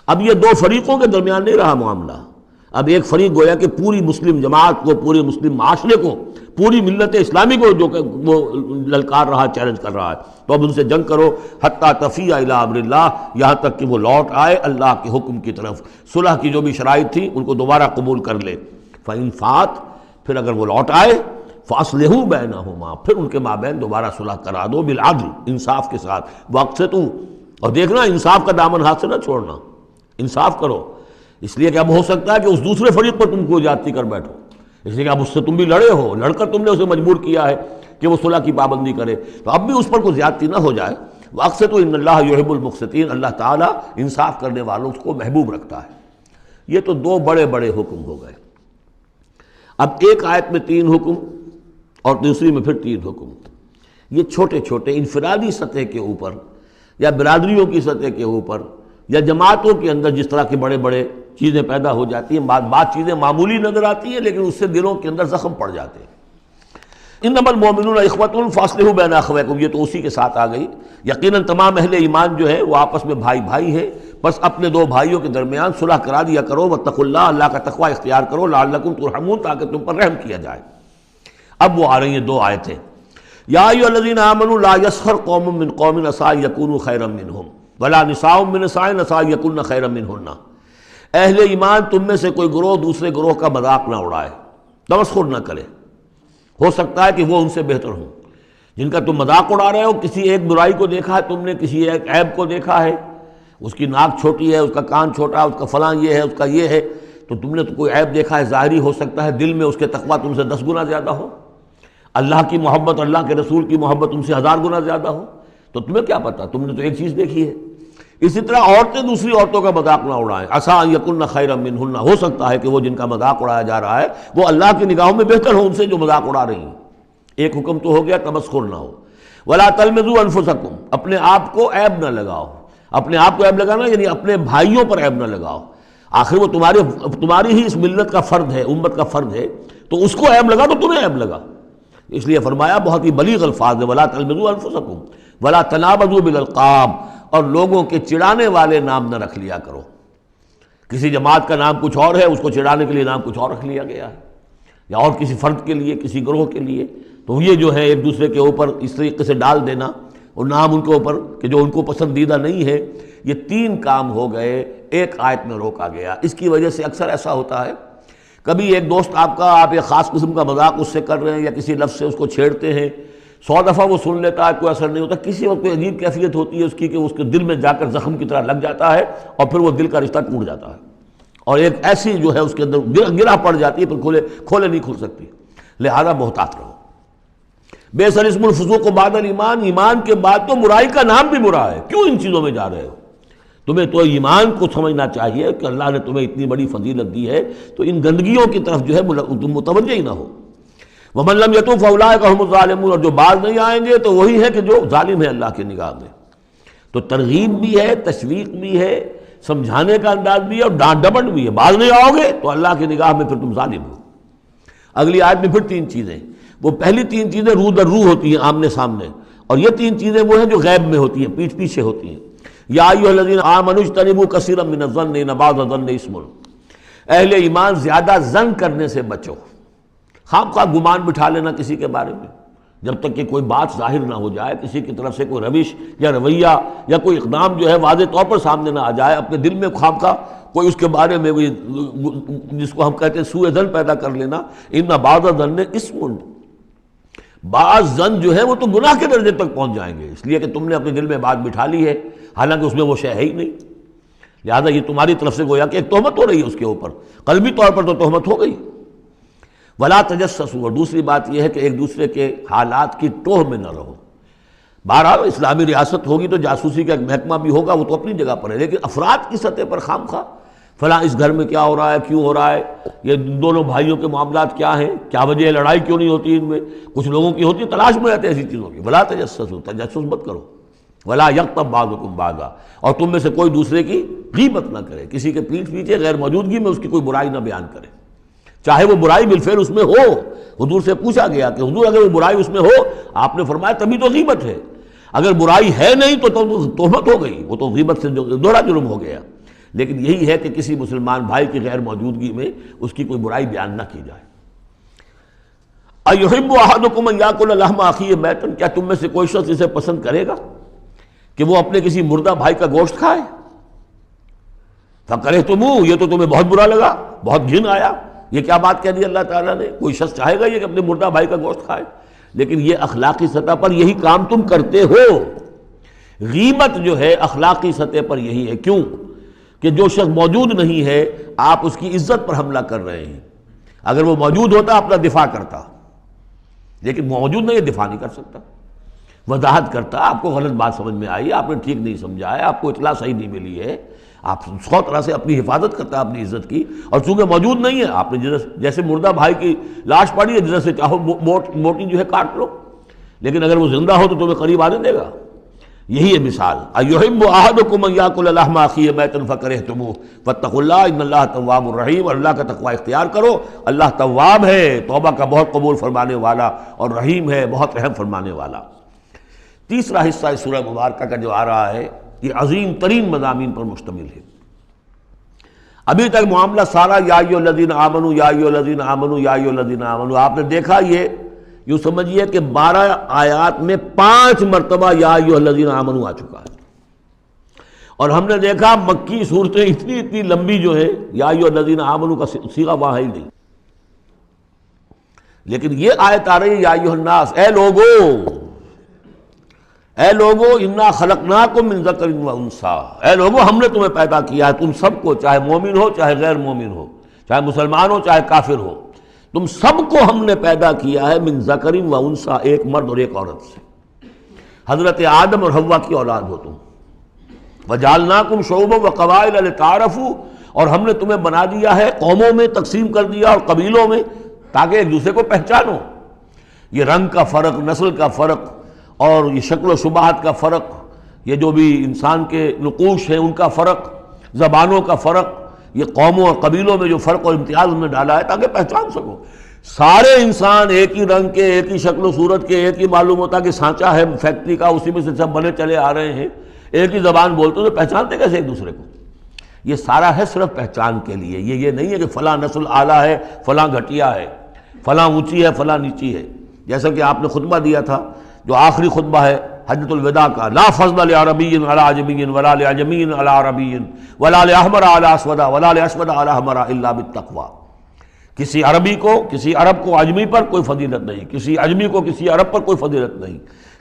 A: اب یہ دو فریقوں کے درمیان نہیں رہا معاملہ، اب ایک فریق گویا کہ پوری مسلم جماعت کو، پورے مسلم معاشرے کو، پوری ملت اسلامی کو جو کہ وہ للکار رہا، چیلنج کر رہا ہے، تو اب ان سے جنگ کرو، حتیٰ تفیء الی امر اللہ، یہاں تک کہ وہ لوٹ آئے اللہ کے حکم کی طرف، صلح کی جو بھی شرائط تھی ان کو دوبارہ قبول کر لے۔ فَإِن فَات، پھر اگر وہ لوٹ آئے، فَأَصْلِحُوا بَيْنَهُمَا، پھر ان کے مابین دوبارہ صلح کرا دو، بالعدل، انصاف کے ساتھ، وَاقْسِطُوا، اور دیکھنا انصاف کا دامن ہاتھ سے نہ چھوڑنا، انصاف کرو، اس لیے کہ اب ہو سکتا ہے کہ اس دوسرے فریق پر تم کو زیادتی کر بیٹھو، اس لیے کہ اب اس سے تم بھی لڑے ہو، لڑ کر تم نے اسے مجبور کیا ہے کہ وہ صلح کی پابندی کرے، تو اب بھی اس پر کوئی زیادتی نہ ہو جائے۔ واقسطوا ان اللہ یحب المقسطین، اللہ تعالیٰ انصاف کرنے والوں کو محبوب رکھتا ہے۔ یہ تو دو بڑے بڑے حکم ہو گئے۔ اب ایک آیت میں 3 حکم اور دوسری میں پھر 3 حکم، یہ چھوٹے چھوٹے انفرادی سطح کے اوپر یا برادریوں کی سطح کے اوپر یا جماعتوں کے اندر جس طرح کے بڑے بڑے چیزیں پیدا ہو جاتی ہیں، بعض چیزیں معمولی نظر آتی ہیں لیکن اس سے دلوں کے اندر زخم پڑ جاتے ہیں۔ انما المؤمنون اخوۃ فاصلحوا بین اخویکم، یہ تو اسی کے ساتھ آ گئی۔ یقیناً تمام اہل ایمان جو ہے وہ آپس میں بھائی بھائی ہے، بس اپنے 2 بھائیوں کے درمیان صلح کرا دیا کرو، واتقوا اللہ، اللہ کا تقوی اختیار کرو، لعلکم ترحمون، تاکہ تم پر رحم کیا جائے۔ اب وہ آ رہی ہیں 2 آیتیں۔ یا ایھا الذین آمنوا لا یسخر قوم من قوم عسى ان یکونوا خیرا منہم ولا نساء من نساء عسى ان یکن خیرا منہن۔ اہل ایمان تم میں سے کوئی گروہ دوسرے گروہ کا مذاق نہ اڑائے، تمسخر نہ کرے، ہو سکتا ہے کہ وہ ان سے بہتر ہوں۔ جن کا تم مذاق اڑا رہے ہو، کسی ایک برائی کو دیکھا ہے تم نے، کسی ایک عیب کو دیکھا ہے، اس کی ناک چھوٹی ہے، اس کا کان چھوٹا ہے، اس کا فلاں یہ ہے، اس کا یہ ہے، تو تم نے تو کوئی عیب دیکھا ہے ظاہری، ہو سکتا ہے دل میں اس کے تقویٰ تم سے 10 گنا زیادہ ہو، اللہ کی محبت، اللہ کے رسول کی محبت تم سے 1000 گنا زیادہ ہو، تو تمہیں کیا پتہ، تم نے تو ایک چیز دیکھی ہے۔ اسی طرح عورتیں دوسری عورتوں کا مذاق نہ اڑائیں، عسیٰ ان یکن خیرا منہن، ہو سکتا ہے کہ وہ جن کا مذاق اڑایا جا رہا ہے وہ اللہ کی نگاہوں میں بہتر ہو ان سے جو مذاق اڑا رہی ہیں۔ ایک حکم تو ہو گیا تمسخر نہ ہو۔ ولا تلمزوا انفسکم، اپنے آپ کو عیب نہ لگاؤ، اپنے آپ کو عیب لگانا یعنی اپنے بھائیوں پر عیب نہ لگاؤ، آخر وہ تمہاری ہی اس ملت کا فرد ہے، امت کا فرد ہے، تو اس کو عیب لگا تو تمہیں عیب لگا۔ اس لیے فرمایا بہت ہی بلیغ الفاظ ہے، ولا تلمزوا انفسکم ولا تنابزوا بالالقاب، اور لوگوں کے چڑانے والے نام نہ رکھ لیا کرو۔ کسی جماعت کا نام کچھ اور ہے، اس کو چڑانے کے لیے نام کچھ اور رکھ لیا گیا ہے، یا اور کسی فرد کے لیے، کسی گروہ کے لیے، تو یہ جو ہے ایک دوسرے کے اوپر اس طریقے سے ڈال دینا اور نام ان کے اوپر کہ جو ان کو پسندیدہ نہیں ہے، یہ 3 کام ہو گئے، ایک آیت میں روکا گیا۔ اس کی وجہ سے اکثر ایسا ہوتا ہے، کبھی ایک دوست آپ ایک خاص قسم کا مذاق اس سے کر رہے ہیں یا کسی لفظ سے اس کو چھیڑتے ہیں، 100 دفعہ وہ سن لیتا ہے، کوئی اثر نہیں ہوتا، کسی وقت کوئی عجیب کیفیت ہوتی ہے اس کی کہ اس کے دل میں جا کر زخم کی طرح لگ جاتا ہے اور پھر وہ دل کا رشتہ ٹوٹ جاتا ہے، اور ایک ایسی جو ہے اس کے اندر گرہ پڑ جاتی ہے، پھر کھولے نہیں کھل سکتی۔ لہذا محتاط رہو۔ بئس الاسم الفسوق بعد الایمان، ایمان کے بعد تو برائی کا نام بھی برا ہے، کیوں ان چیزوں میں جا رہے ہو؟ تمہیں تو ایمان کو سمجھنا چاہیے کہ اللہ نے تمہیں اتنی بڑی فضیلت دی ہے، تو ان گندگیوں کی طرف جو ہے تم متوجہ ہی نہ ہو۔ وَمَن لَّمْ يَتُوبْ فَأُولَٰئِكَ هُمُ الظَّالِمُونَ، اور جو باز نہیں آئیں گے تو وہی ہے کہ جو ظالم ہے اللہ کی نگاہ میں۔ تو ترغیب بھی ہے، تشویق بھی ہے، سمجھانے کا انداز بھی ہے، اور ڈانٹ ڈپٹ بھی ہے۔ باز نہیں آؤ گے تو اللہ کی نگاہ میں پھر تم ظالم ہو۔ اگلی آیت میں پھر 3 چیزیں، وہ پہلی 3 چیزیں رو در رو ہوتی ہیں آمنے سامنے، اور یہ 3 چیزیں وہ ہیں جو غیب میں ہوتی ہیں، پیچھے پیچھے ہوتی ہیں۔ یا ایھا الذین آمنوا اجتنبوا کثیرا من الظن ان بعض الظن اسم، اہل ایمان زیادہ ظن کرنے سے بچو، خام خواہ گمان بٹھا لینا کسی کے بارے میں، جب تک کہ کوئی بات ظاہر نہ ہو جائے، کسی کی طرف سے کوئی روش یا رویہ یا کوئی اقدام جو ہے واضح طور پر سامنے نہ آ جائے، اپنے دل میں خام خواہ کوئی اس کے بارے میں جس کو ہم کہتے ہیں سوء ظن پیدا کر لینا۔ ان بعض الظن اسم، بعض ظن جو ہے وہ تو گناہ کے درجے تک پہنچ جائیں گے، اس لیے کہ تم نے اپنے دل میں بات بٹھا لی ہے حالانکہ اس میں وہ شے ہے ہی نہیں، لہذا یہ تمہاری طرف سے گویا کہ ایک تہمت ہو رہی ہے اس کے اوپر، قلبی طور پر تو تہمت ہو گئی۔ ولا تجسسوا، اور دوسری بات یہ ہے کہ ایک دوسرے کے حالات کی ٹوہ میں نہ رہو۔ بہرحال اسلامی ریاست ہوگی تو جاسوسی کا ایک محکمہ بھی ہوگا، وہ تو اپنی جگہ پر ہے، لیکن افراد کی سطح پر خام خواہ فلاں اس گھر میں کیا ہو رہا ہے، کیوں ہو رہا ہے، یہ دونوں بھائیوں کے معاملات کیا ہیں، کیا وجہ ہے، لڑائی کیوں نہیں ہوتی ان میں، کچھ لوگوں کی ہوتی، تلاش میں رہتے ہیں ایسی چیزوں کی۔ ولا تجسسوا، تجسس مت کرو۔ ولا یغتب بعضکم بعضا، اور تم میں سے کوئی دوسرے کی غیبت نہ کرے، کسی کے پیٹھ پیچھے غیر موجودگی میں اس کی کوئی برائی نہ بیان کرے، چاہے وہ برائی بالفعل اس میں ہو۔ حضور سے پوچھا گیا کہ حضور اگر وہ برائی اس میں ہو، آپ نے فرمایا تبھی تو غیبت ہے، اگر برائی ہے نہیں تو تہمت ہو گئی، وہ تو غیبت سے دوہرا جرم ہو گیا۔ لیکن یہی ہے کہ کسی مسلمان بھائی کی غیر موجودگی میں اس کی کوئی برائی بیان نہ کی جائے۔ اَیُحِبُّ أَحَدُکُمْ أَن یأکل لحم أخیہ میتا، کیا تم میں سے کوئی شخص اسے پسند کرے گا کہ وہ اپنے کسی مردہ بھائی کا گوشت کھائے؟ فَکَرِہْتُمُوہ، یہ تو تمہیں بہت برا لگا، بہت گھن آیا، یہ کیا بات کہہ دی اللہ تعالیٰ نے، کوئی شخص چاہے گا یہ کہ اپنے مردہ بھائی کا گوشت کھائے؟ لیکن یہ اخلاقی سطح پر یہی کام تم کرتے ہو، غیبت جو ہے اخلاقی سطح پر یہی ہے۔ کیوں؟ کہ جو شخص موجود نہیں ہے آپ اس کی عزت پر حملہ کر رہے ہیں. اگر وہ موجود ہوتا اپنا دفاع کرتا، لیکن موجود نہیں ہے، دفاع نہیں کر سکتا، وضاحت کرتا. آپ کو غلط بات سمجھ میں آئی، آپ نے ٹھیک نہیں سمجھا ہے، آپ کو اطلاع صحیح نہیں ملی ہے، آپ سو طرح سے اپنی حفاظت کرتا ہے اپنی عزت کی. اور چونکہ موجود نہیں ہے، آپ نے جیسے مردہ بھائی کی لاش پڑی ہے، جس سے چاہو موٹی جو ہے کاٹ لو، لیکن اگر وہ زندہ ہو تو تمہیں قریب آنے دے گا. یہی ہے مثال. ایحب احدکم ان یاکل لحم اخیہ میتا فکرہتموہ فاتقوا اللہ ان اللہ تواب الرحیم. اور اللہ کا تقوی اختیار کرو، اللہ تواب ہے، توبہ کا بہت قبول فرمانے والا، اور رحیم ہے، بہت رحم فرمانے والا. تیسرا حصہ اس سورہ مبارکہ کا جو آ رہا ہے یہ عظیم ترین مضامین پر مشتمل ہے. ابھی تک معاملہ سارا یا ایھا الذین آمنوا یا ایھا الذین آمنوا یا ایھا الذین آمنوا، آپ نے دیکھا یہ یوں سمجھیے کہ 12 آیات میں 5 مرتبہ یا ایھا الذین آمنوا آ چکا ہے. اور ہم نے دیکھا مکی صورتیں اتنی لمبی جو ہے یا ایھا الذین آمنوا کا صیغہ وہاں ہے ہی نہیں، لیکن یہ آیت آ رہی ہے یا ایھا الناس، اے لوگو انا خلقناکم من ذکر و انثی، اے لوگو ہم نے تمہیں پیدا کیا ہے، تم سب کو، چاہے مومن ہو چاہے غیر مومن ہو، چاہے مسلمان ہو چاہے کافر ہو، تم سب کو ہم نے پیدا کیا ہے من ذکر و انثی، ایک مرد اور ایک عورت سے. حضرت آدم اور حوا کی اولاد ہو تم. وجعلناکم شعوبا وقبائل لتعارفوا، اور ہم نے تمہیں بنا دیا ہے، قوموں میں تقسیم کر دیا اور قبیلوں میں، تاکہ ایک دوسرے کو پہچانو. یہ رنگ کا فرق، نسل کا فرق، اور یہ شکل و شباہت کا فرق، یہ جو بھی انسان کے نقوش ہیں ان کا فرق، زبانوں کا فرق، یہ قوموں اور قبیلوں میں جو فرق اور امتیاز انہوں نے ڈالا ہے تاکہ پہچان سکو. سارے انسان ایک ہی رنگ کے، ایک ہی شکل و صورت کے، ایک ہی معلوم ہوتا کہ سانچہ ہے فیکٹری کا، اسی میں سے سب بنے چلے آ رہے ہیں، ایک ہی زبان بولتے تو پہچانتے کیسے ایک دوسرے کو؟ یہ سارا ہے صرف پہچان کے لیے. یہ نہیں ہے کہ فلاں نسل اعلیٰ ہے، فلاں گھٹیا ہے، فلاں اونچی ہے، فلاں نیچی ہے. جیسا کہ آپ نے خطبہ دیا تھا جو آخری خطبہ ہے حجۃ الوداع کا، لا فضل لعربی علی عجمی ولا لعجمی علی عربی ولا لاحمر علی اسود ولا لاسود علی احمر الا بالتقوی. کسی عربی کو، کسی عرب کو عجمی پر کوئی فضیلت نہیں، کسی عجمی کو کسی عرب پر کوئی فضیلت نہیں،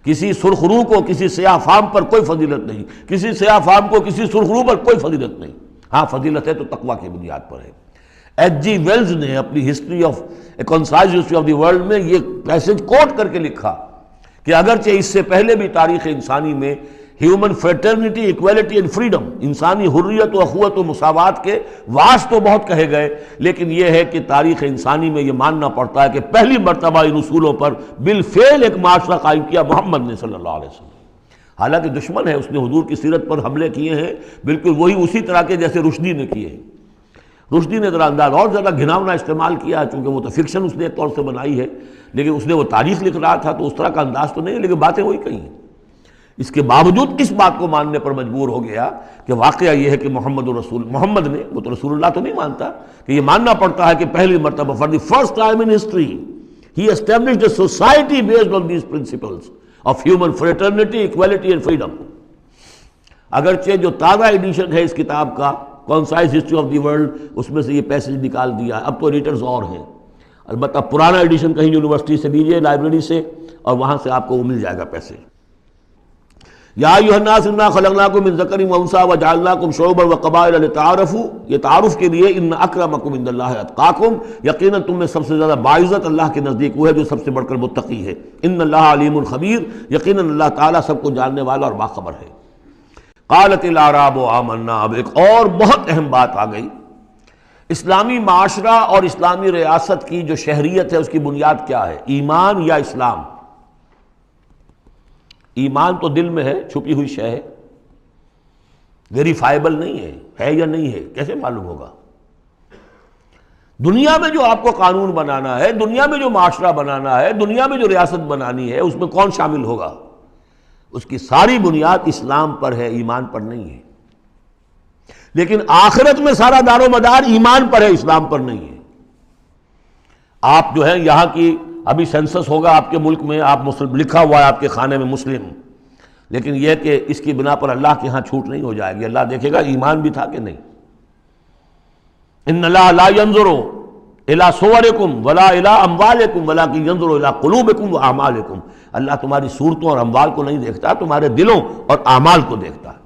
A: کسی سرخ رو کو کسی سیاہ فام پر کوئی فضیلت نہیں، کسی سیاہ فام کو کسی سرخ رو پر کوئی فضیلت نہیں. ہاں فضیلت ہے تو تقوی کی بنیاد پر ہے. ایچ جی ویلز نے اپنی history of a concise history of the world میں یہ پیسج کوٹ کر کے لکھا کہ اگرچہ اس سے پہلے بھی تاریخ انسانی میں human fraternity, equality and freedom, انسانی حریت و اخوت و مساوات کے واس تو بہت کہے گئے، لیکن یہ ہے کہ تاریخ انسانی میں یہ ماننا پڑتا ہے کہ پہلی مرتبہ ان اصولوں پر بالفعل ایک معاشرہ قائم کیا محمد نے صلی اللہ علیہ وسلم. حالانکہ دشمن ہے، اس نے حضور کی سیرت پر حملے کیے ہیں بالکل وہی اسی طرح کے جیسے رشدی نے کیے ہیں. رشدی نے ذرا انداز اور زیادہ گھناؤنا استعمال کیا، چونکہ وہ تو فکشن اس نے ایک طور سے بنائی ہے، لیکن اس نے وہ تاریخ لکھ رہا تھا تو اس طرح کا انداز تو نہیں ہے، لیکن باتیں وہی کہی ہیں. اس کے باوجود اس بات کو ماننے پر مجبور ہو گیا کہ واقعہ یہ ہے کہ محمد نے، وہ تو رسول اللہ تو نہیں مانتا، کہ یہ ماننا پڑتا ہے کہ پہلی مرتبہ for the first time in history he established a society based on these principles of human fraternity, equality and freedom. اگرچہ جو تازہ ایڈیشن ہے اس کتاب کا concise history of the world, اس میں سے یہ پیسج نکال دیا ہے. اب تو ایڈیٹرز اور ہیں، البتہ پرانا ایڈیشن کہیں یونیورسٹی سے لیجیے، لائبریری سے، اور وہاں سے آپ کو وہ مل جائے گا پیسج. یا ایھا الناس انا خلقناکم من ذکر و انثی وجعلناکم شعوبا وقبائل لتعارفوا، یہ تعارف کے لیے، ان اکرمکم عند اللہ اتقاکم، یقیناً تم میں سب سے زیادہ باعزت اللہ کے نزدیک وہ ہے جو سب سے بڑھ کر متقی ہے. ان اللہ علیم خبیر، یقیناً اللہ تعالیٰ سب کو جاننے والا اور باخبر ہے. قالت الاعراب آمنا، اب ایک اور بہت اہم بات آ گئی. اسلامی معاشرہ اور اسلامی ریاست کی جو شہریت ہے اس کی بنیاد کیا ہے؟ ایمان یا اسلام؟ ایمان تو دل میں ہے، چھپی ہوئی شے ہے، ویریفائبل نہیں ہے یا نہیں ہے، کیسے معلوم ہوگا؟ دنیا میں جو آپ کو قانون بنانا ہے، دنیا میں جو معاشرہ بنانا ہے، دنیا میں جو ریاست بنانی ہے، اس میں کون شامل ہوگا؟ اس کی ساری بنیاد اسلام پر ہے، ایمان پر نہیں ہے. لیکن آخرت میں سارا دار و مدار ایمان پر ہے، اسلام پر نہیں ہے. آپ جو ہے یہاں کی ابھی سینسس ہوگا آپ کے ملک میں، آپ مسلم لکھا ہوا ہے آپ کے خانے میں مسلم، لیکن یہ کہ اس کی بنا پر اللہ کے ہاں چھوٹ نہیں ہو جائے گی. اللہ دیکھے گا ایمان بھی تھا کہ نہیں. ان اللہ لا ينظر الى صورکم ولا الى اموالکم ولکن ينظر الى قلوبکم واعمالکم. اللہ تمہاری صورتوں اور اموال کو نہیں دیکھتا، تمہارے دلوں اور اعمال کو دیکھتا ہے.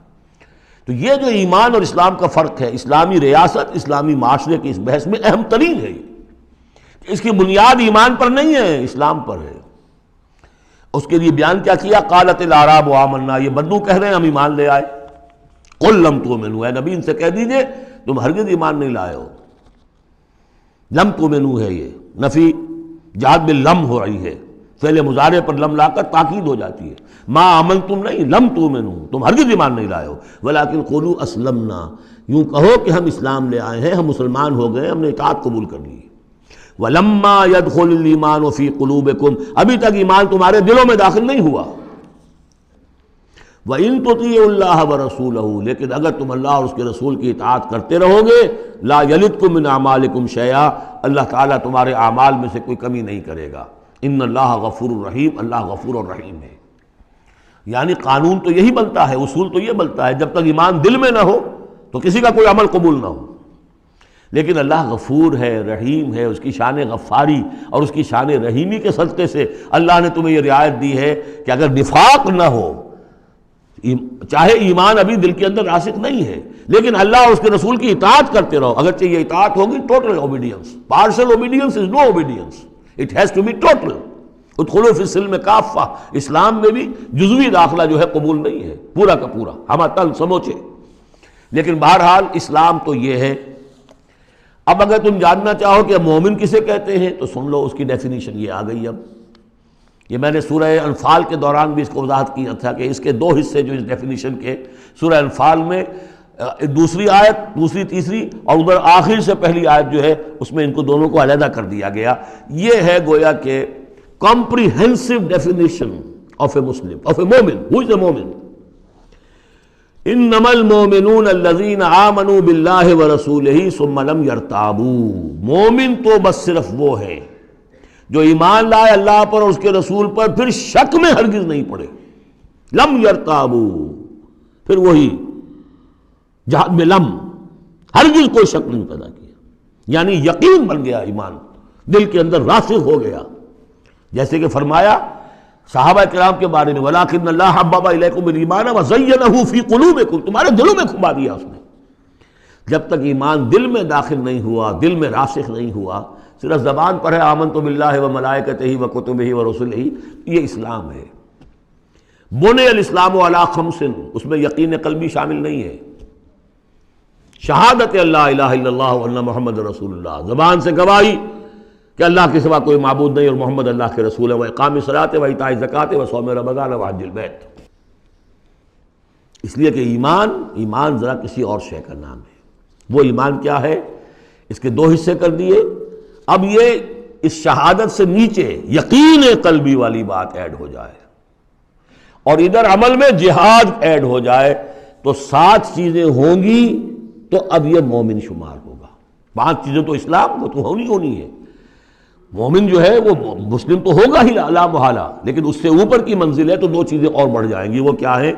A: تو یہ جو ایمان اور اسلام کا فرق ہے، اسلامی ریاست اسلامی معاشرے کی اس بحث میں اہم ترین ہے یہ، اس کی بنیاد ایمان پر نہیں ہے، اسلام پر ہے۔ اس کے لیے بیان کیا کیا؟ قالت الاعراب آمنا، یہ بدو کہہ رہے ہیں ہم ایمان لے آئے۔ قل لم تؤمنوا، اے نبی ان سے کہہ دیجئے تم ہرگز ایمان نہیں لائے ہو۔ لم تؤمنوا ہے، یہ نفی جہاد باللم ہو رہی ہے، فعل مضارع پر لم لا کر تاکید ہو جاتی ہے۔ ما آمنتم نہیں، لم تؤمنوا، تم ہرگز ایمان نہیں لائے ہو، ولکن قولوا اسلمنا، یوں کہو کہ ہم اسلام لے آئے ہیں، ہم مسلمان ہو گئے، ہم نے اطاعت قبول کر لی۔ وَلَمَّا يَدْخُلِ الْإِيمَانُ فِي قُلُوبِكُمْ، ابھی تک ایمان تمہارے دلوں میں داخل نہیں ہوا۔ وَإِن تُطِيعُوا اللَّهَ وَرَسُولَهُ، لیکن اگر تم اللہ اور اس کے رسول کی اطاعت کرتے رہو گے، لَا يَلِدْكُم مِّنْ أَعْمَالِكُمْ شَيْئًا، اللہ تعالیٰ تمہارے اعمال میں سے کوئی کمی نہیں کرے گا۔ ان اللہ غفور الرحیم، اللہ غفور الرحیم ہے۔ یعنی قانون تو یہی بنتا ہے، اصول تو یہ بنتا ہے، جب تک ایمان دل میں نہ ہو تو کسی کا کوئی عمل قبول نہ ہو۔ لیکن اللہ غفور ہے، رحیم ہے، اس کی شان غفاری اور اس کی شان رحیمی کے صدقے سے اللہ نے تمہیں یہ رعایت دی ہے کہ اگر نفاق نہ ہو، چاہے ایمان ابھی دل کے اندر راسخ نہیں ہے، لیکن اللہ اور اس کے رسول کی اطاعت کرتے رہو، اگرچہ یہ اطاعت ہوگی total obedience, partial obedience is no obedience, it has to be total. ادخلوا فی السلم کافہ، اسلام میں بھی جزوی داخلہ جو ہے قبول نہیں ہے، پورا کا پورا ہم تل سموچے۔ لیکن بہرحال اسلام تو یہ ہے۔ اب اگر تم جاننا چاہو کہ مومن کسے کہتے ہیں تو سن لو، اس کی ڈیفینیشن یہ آ گئی۔ اب یہ میں نے سورہ انفال کے دوران بھی اس کو وضاحت کیا تھا کہ اس کے دو حصے جو اس ڈیفینیشن کے، سورہ انفال میں دوسری آیت، دوسری تیسری، اور ادھر آخر سے پہلی آیت جو ہے اس میں ان کو دونوں کو علیحدہ کر دیا گیا۔ یہ ہے گویا کہ comprehensive definition of a Muslim, of a مومن۔ Who is a مومن؟ انما المؤمنون الذين آمنوا بالله ورسوله ثم لم يرتابوا، مومن تو بس صرف وہ ہے جو ایمان لائے اللہ پر اور اس کے رسول پر، پھر شک میں ہرگز نہیں پڑے۔ لم يرتابوا، پھر وہی جہاد میں لم، ہرگز کوئی شک نہیں پیدا کیا، یعنی یقین بن گیا، ایمان دل کے اندر راسخ ہو گیا۔ جیسے کہ فرمایا صحابہ کرام کے بارے میں، وَلَٰكِنَّ اللَّهَ حَبَّبَ إِلَيْكُمُ الْإِيمَانَ وَزَيَّنَهُ فِي قُلُوبِكُمْ، تمہارے دلوں میں کھما دیا اس نے۔ جب تک ایمان دل میں داخل نہیں ہوا، دل میں راسخ نہیں ہوا، صرف زبان پر ہے آمنت باللہ وملائکتہ وکتبہ ورسلہ، یہ اسلام ہے۔ بنی الاسلام علی خمس، اس میں یقین قلبی شامل نہیں ہے۔ شہادت اللہ الہ الا اللہ وان محمد رسول اللہ، زبان سے گواہی کہ اللہ کے سوا کوئی معبود نہیں اور محمد اللہ کے رسول ہے، وإقام الصلاۃ وإیتاء الزکوٰۃ وصوم رمضان وحج البیت۔ اس لیے کہ ایمان ذرا کسی اور شے کا نام ہے۔ وہ ایمان کیا ہے؟ اس کے دو حصے کر دیے۔ اب یہ اس شہادت سے نیچے یقین قلبی والی بات ایڈ ہو جائے اور ادھر عمل میں جہاد ایڈ ہو جائے تو 7 چیزیں ہوں گی تو اب یہ مومن شمار ہوگا۔ 5 چیزیں تو اسلام وہ تو ہونی ہے۔ مومن جو ہے وہ مسلم تو ہوگا ہی لا محالہ، لیکن اس سے اوپر کی منزل ہے تو 2 چیزیں اور بڑھ جائیں گی۔ وہ کیا ہے؟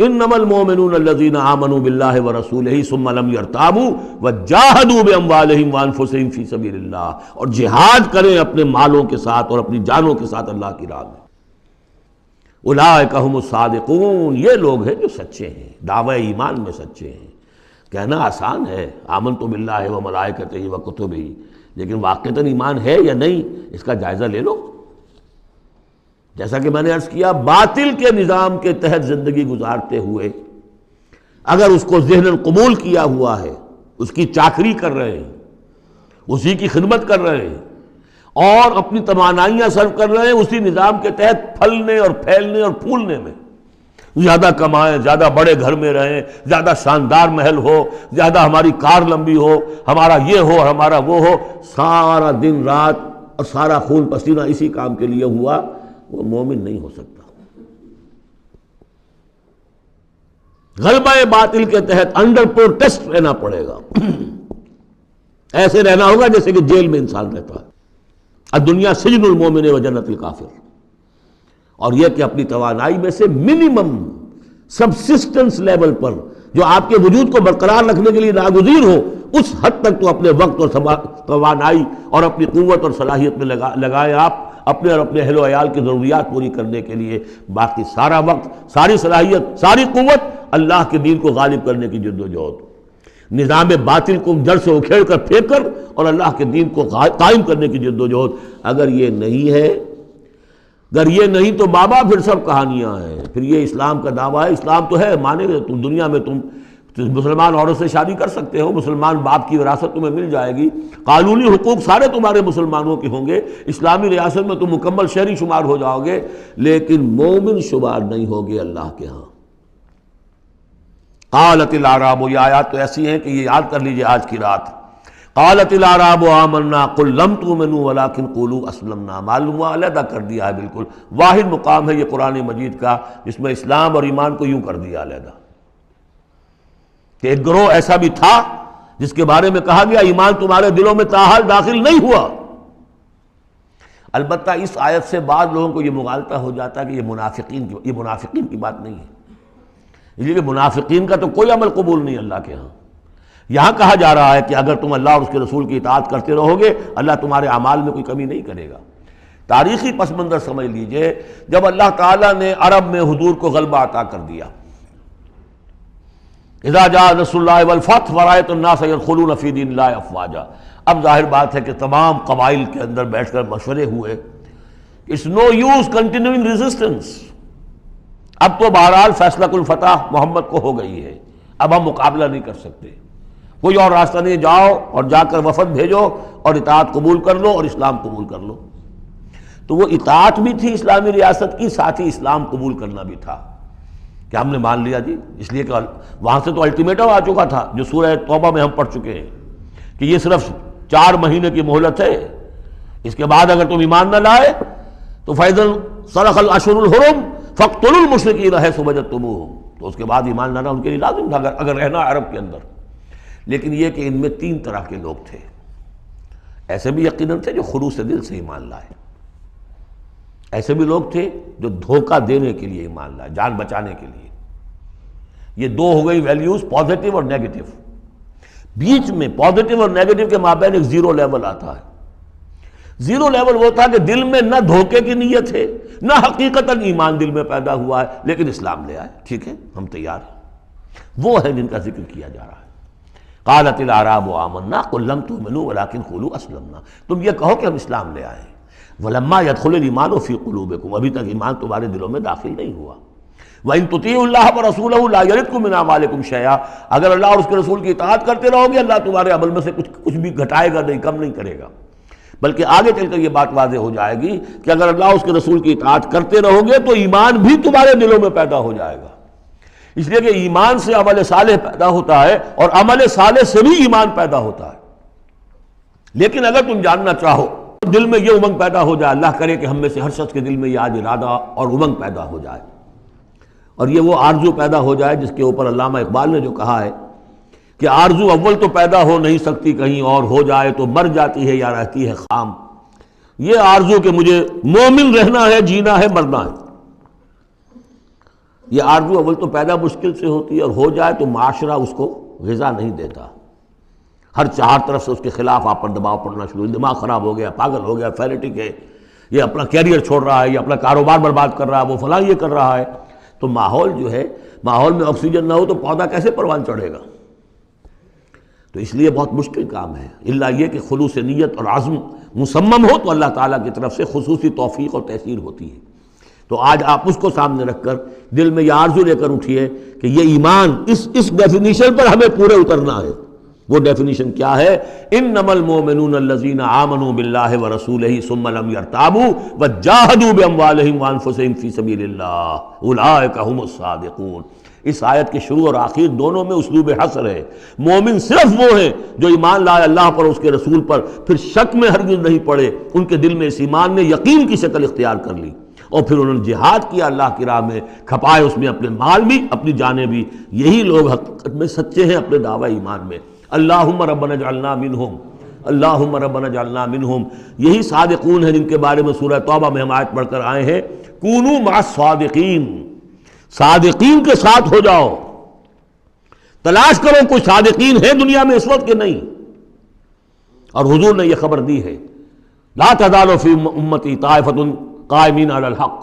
A: انما المؤمنون الذين آمنوا بالله ورسوله ثم لم يرتابوا وجاهدوا باموالهم وانفسهم في سبيل الله، اور جہاد کریں اپنے مالوں کے ساتھ اور اپنی جانوں کے ساتھ اللہ کی راہ میں۔ اولئک هم الصادقون، یہ لوگ ہیں جو سچے ہیں، دعوی ایمان میں سچے ہیں۔ کہنا آسان ہے آمنت باللہ وملائکتہ وکتبہ، لیکن واقعتاً ایمان ہے یا نہیں اس کا جائزہ لے لو۔ جیسا کہ میں نے عرض کیا، باطل کے نظام کے تحت زندگی گزارتے ہوئے اگر اس کو ذہناً قبول کیا ہوا ہے، اس کی چاکری کر رہے ہیں، اسی کی خدمت کر رہے ہیں اور اپنی توانائیاں صرف کر رہے ہیں اسی نظام کے تحت پھلنے اور پھیلنے اور پھولنے میں، زیادہ کمائیں، زیادہ بڑے گھر میں رہیں، زیادہ شاندار محل ہو، زیادہ ہماری کار لمبی ہو، ہمارا یہ ہو، ہمارا وہ ہو، سارا دن رات اور سارا خون پسینہ اسی کام کے لیے ہوا، وہ مومن نہیں ہو سکتا۔ غلبہ باطل کے تحت انڈر پروٹیسٹ رہنا پڑے گا، ایسے رہنا ہوگا جیسے کہ جیل میں انسان رہتا ہے۔ الدنیا سجن المومن و جنت الکافر، اور یہ کہ اپنی توانائی میں سے منیمم سبسسٹنس لیول پر جو آپ کے وجود کو برقرار رکھنے کے لیے ناگزیر ہو، اس حد تک تو اپنے وقت اور توانائی اور اپنی قوت اور صلاحیت میں لگائیں آپ، اپنے اور اپنے اہل و عیال کی ضروریات پوری کرنے کے لیے۔ باقی سارا وقت، ساری صلاحیت، ساری قوت اللہ کے دین کو غالب کرنے کی جد و جہد، نظام باطل کو جڑ سے اکھیڑ کر پھینک کر اور اللہ کے دین کو قائم کرنے کی جد و جہد۔ اگر یہ نہیں ہے، اگر یہ نہیں تو بابا پھر سب کہانیاں ہیں، پھر یہ اسلام کا دعویٰ ہے۔ اسلام تو ہے، مانے گا تم دنیا میں تم مسلمان عورت سے شادی کر سکتے ہو، مسلمان باپ کی وراثت تمہیں مل جائے گی، قانونی حقوق سارے تمہارے مسلمانوں کے ہوں گے، اسلامی ریاست میں تم مکمل شہری شمار ہو جاؤ گے، لیکن مومن شمار نہیں ہوگے اللہ کے ہاں۔ قالت الاعراب، یہ آیات تو ایسی ہیں کہ یہ یاد کر لیجئے آج کی رات۔ قالت الاعراب آمنا قل لم تؤمنوا ولکن قولوا اسلمنا، معلوم ہوا علیحدہ کر دیا ہے، بالکل واحد مقام ہے یہ قرآن مجید کا جس میں اسلام اور ایمان کو یوں کر دیا علیحدہ، کہ ایک گروہ ایسا بھی تھا جس کے بارے میں کہا گیا ایمان تمہارے دلوں میں تاحال داخل نہیں ہوا۔ البتہ اس آیت سے بعض لوگوں کو یہ مغالطہ ہو جاتا ہے کہ یہ منافقین کی بات نہیں ہے، اس لیے کہ منافقین کا تو کوئی عمل قبول نہیں اللہ کے ہاں۔ یہاں کہا جا رہا ہے کہ اگر تم اللہ اور اس کے رسول کی اطاعت کرتے رہو گے اللہ تمہارے اعمال میں کوئی کمی نہیں کرے گا۔ تاریخی پس منظر سمجھ لیجئے، جب اللہ تعالیٰ نے عرب میں حضور کو غلبہ عطا کر دیا، اذا جاء نصر اللہ والفتح ورأیت الناس يدخلون فی دین اللہ افواجا، اب ظاہر بات ہے کہ تمام قبائل کے اندر بیٹھ کر مشورے ہوئے، it's no use continuing resistance, اب تو بہرحال فیصلہ کل فتح محمد کو ہو گئی ہے، اب ہم مقابلہ نہیں کر سکتے، کوئی اور راستہ نہیں، جاؤ اور جا کر وفد بھیجو اور اطاعت قبول کر لو اور اسلام قبول کر لو۔ تو وہ اطاعت بھی تھی اسلامی ریاست کی، ساتھ ہی اسلام قبول کرنا بھی تھا کہ ہم نے مان لیا جی، اس لیے کہ وہاں سے تو الٹیمیٹم آ چکا تھا جو سورہ توبہ میں ہم پڑھ چکے ہیں کہ یہ صرف 4 مہینے کی مہلت ہے، اس کے بعد اگر تم ایمان نہ لائے تو فَإِذَا انْسَلَخَ الْأَشْهُرُ الْحُرُمُ فَاقْتُلُوا الْمُشْرِكِينَ حَيْثُ وَجَدتُّمُوهُمْ، تو اس کے بعد ایمان لانا ان کے لیے لازم تھا اگر رہنا عرب کے اندر۔ لیکن یہ کہ ان میں 3 طرح کے لوگ تھے، ایسے بھی یقیناً تھے جو خلوص دل سے ایمان لائے، ایسے بھی لوگ تھے جو دھوکہ دینے کے لیے ایمان لائے، جان بچانے کے لیے۔ یہ 2 ہو گئی ویلیوز، پازیٹیو اور نیگیٹو۔ بیچ میں پازیٹیو اور نیگیٹو کے مابین ایک زیرو لیول آتا ہے۔ زیرو لیول وہ تھا کہ دل میں نہ دھوکے کی نیت ہے نہ حقیقتاً ایمان دل میں پیدا ہوا ہے، لیکن اسلام لے آئے، ٹھیک ہے ہم تیار ہیں، وہ ہے جن کا ذکر کیا جا رہا ہے۔ قالت الاعراب آمنا قل لم تؤمنوا ولکن قولوا اسلمنا، تم یہ کہو کہ ہم اسلام لے آئے ہیں، ولما يدخل الايمان في قلوبكم، ابھی تک ایمان تمہارے دلوں میں داخل نہیں ہوا۔ وَإِن تُطِيعُوا اللَّهَ وَرَسُولَهُ لَا يَلِدْكُم مِّنْ أَعْمَالِكُم شَيْئًا، اگر اللہ اور اس کے رسول کی اطاعت کرتے رہو گے اللہ تمہارے عمل میں سے کچھ بھی گھٹائے گا نہیں، کم نہیں کرے گا، بلکہ آگے چل کر یہ بات واضح ہو جائے گی کہ اگر اللہ اور اس کے رسول کی اطاعت کرتے رہو گے تو ایمان بھی تمہارے دلوں میں پیدا ہو جائے گا، اس لیے کہ ایمان سے عمل صالح پیدا ہوتا ہے اور عمل صالح سے بھی ایمان پیدا ہوتا ہے۔ لیکن اگر تم جاننا چاہو دل میں یہ امنگ پیدا ہو جائے، اللہ کرے کہ ہم میں سے ہر شخص کے دل میں یہ آج ارادہ اور امنگ پیدا ہو جائے، اور یہ وہ آرزو پیدا ہو جائے جس کے اوپر علامہ اقبال نے جو کہا ہے کہ آرزو اول تو پیدا ہو نہیں سکتی کہیں اور، ہو جائے تو مر جاتی ہے یا رہتی ہے خام، یہ آرزو کہ مجھے مومن رہنا ہے، جینا ہے، مرنا ہے، یہ آرزو اول تو پیدا مشکل سے ہوتی ہے، اور ہو جائے تو معاشرہ اس کو غذا نہیں دیتا، ہر 4 طرف سے اس کے خلاف آپ پر دباؤ پڑنا شروع، دماغ خراب ہو گیا، پاگل ہو گیا، فینیٹک ہے، یہ اپنا کیریئر چھوڑ رہا ہے، یہ اپنا کاروبار برباد کر رہا ہے، وہ فلاں یہ کر رہا ہے، تو ماحول جو ہے، ماحول میں آکسیجن نہ ہو تو پودا کیسے پروان چڑھے گا؟ تو اس لیے بہت مشکل کام ہے، الا یہ کہ خلوص نیت اور عزم مصمم ہو تو اللہ تعالیٰ کی طرف سے خصوصی توفیق اور تحصیل ہوتی ہے۔ تو آج آپ اس کو سامنے رکھ کر دل میں یہ آرزو لے کر اٹھیے کہ یہ ایمان اس ڈیفینیشن پر ہمیں پورے اترنا ہے۔ وہ ڈیفینیشن کیا ہے؟ انما المؤمنون الذین آمنوا باللہ ورسولہ ثم لم یرتابوا وجاہدوا باموالہم وانفسہم فی سبیل اللہ اولئک هم الصادقون۔ اس آیت کے شروع اور آخر دونوں میں اسلوب حصر ہے۔ مومن صرف وہ ہیں جو ایمان لائے اللہ پر، اس کے رسول پر، پھر شک میں ہرگز نہیں پڑے، ان کے دل میں اس ایمان نے یقین کی شکل اختیار کر لی، اور پھر انہوں نے جہاد کیا اللہ کی راہ میں، کھپائے اس میں اپنے مال بھی اپنی جانیں بھی، یہی لوگ حقیقت میں سچے ہیں اپنے دعوی ایمان میں۔ اللہم ربنا اجعلنا منہم، اللہم ربنا اجعلنا منہم، یہی صادقون ہیں جن کے بارے میں سورہ توبہ میں ہم آیت پڑھ کر آئے ہیں، کونوا مع الصادقین، صادقین کے ساتھ ہو جاؤ، تلاش کرو کوئی صادقین ہے دنیا میں اس وقت کے نہیں۔ اور حضور نے یہ خبر دی ہے لا تزال فی امتی طائفۃ قائمین علی الحق،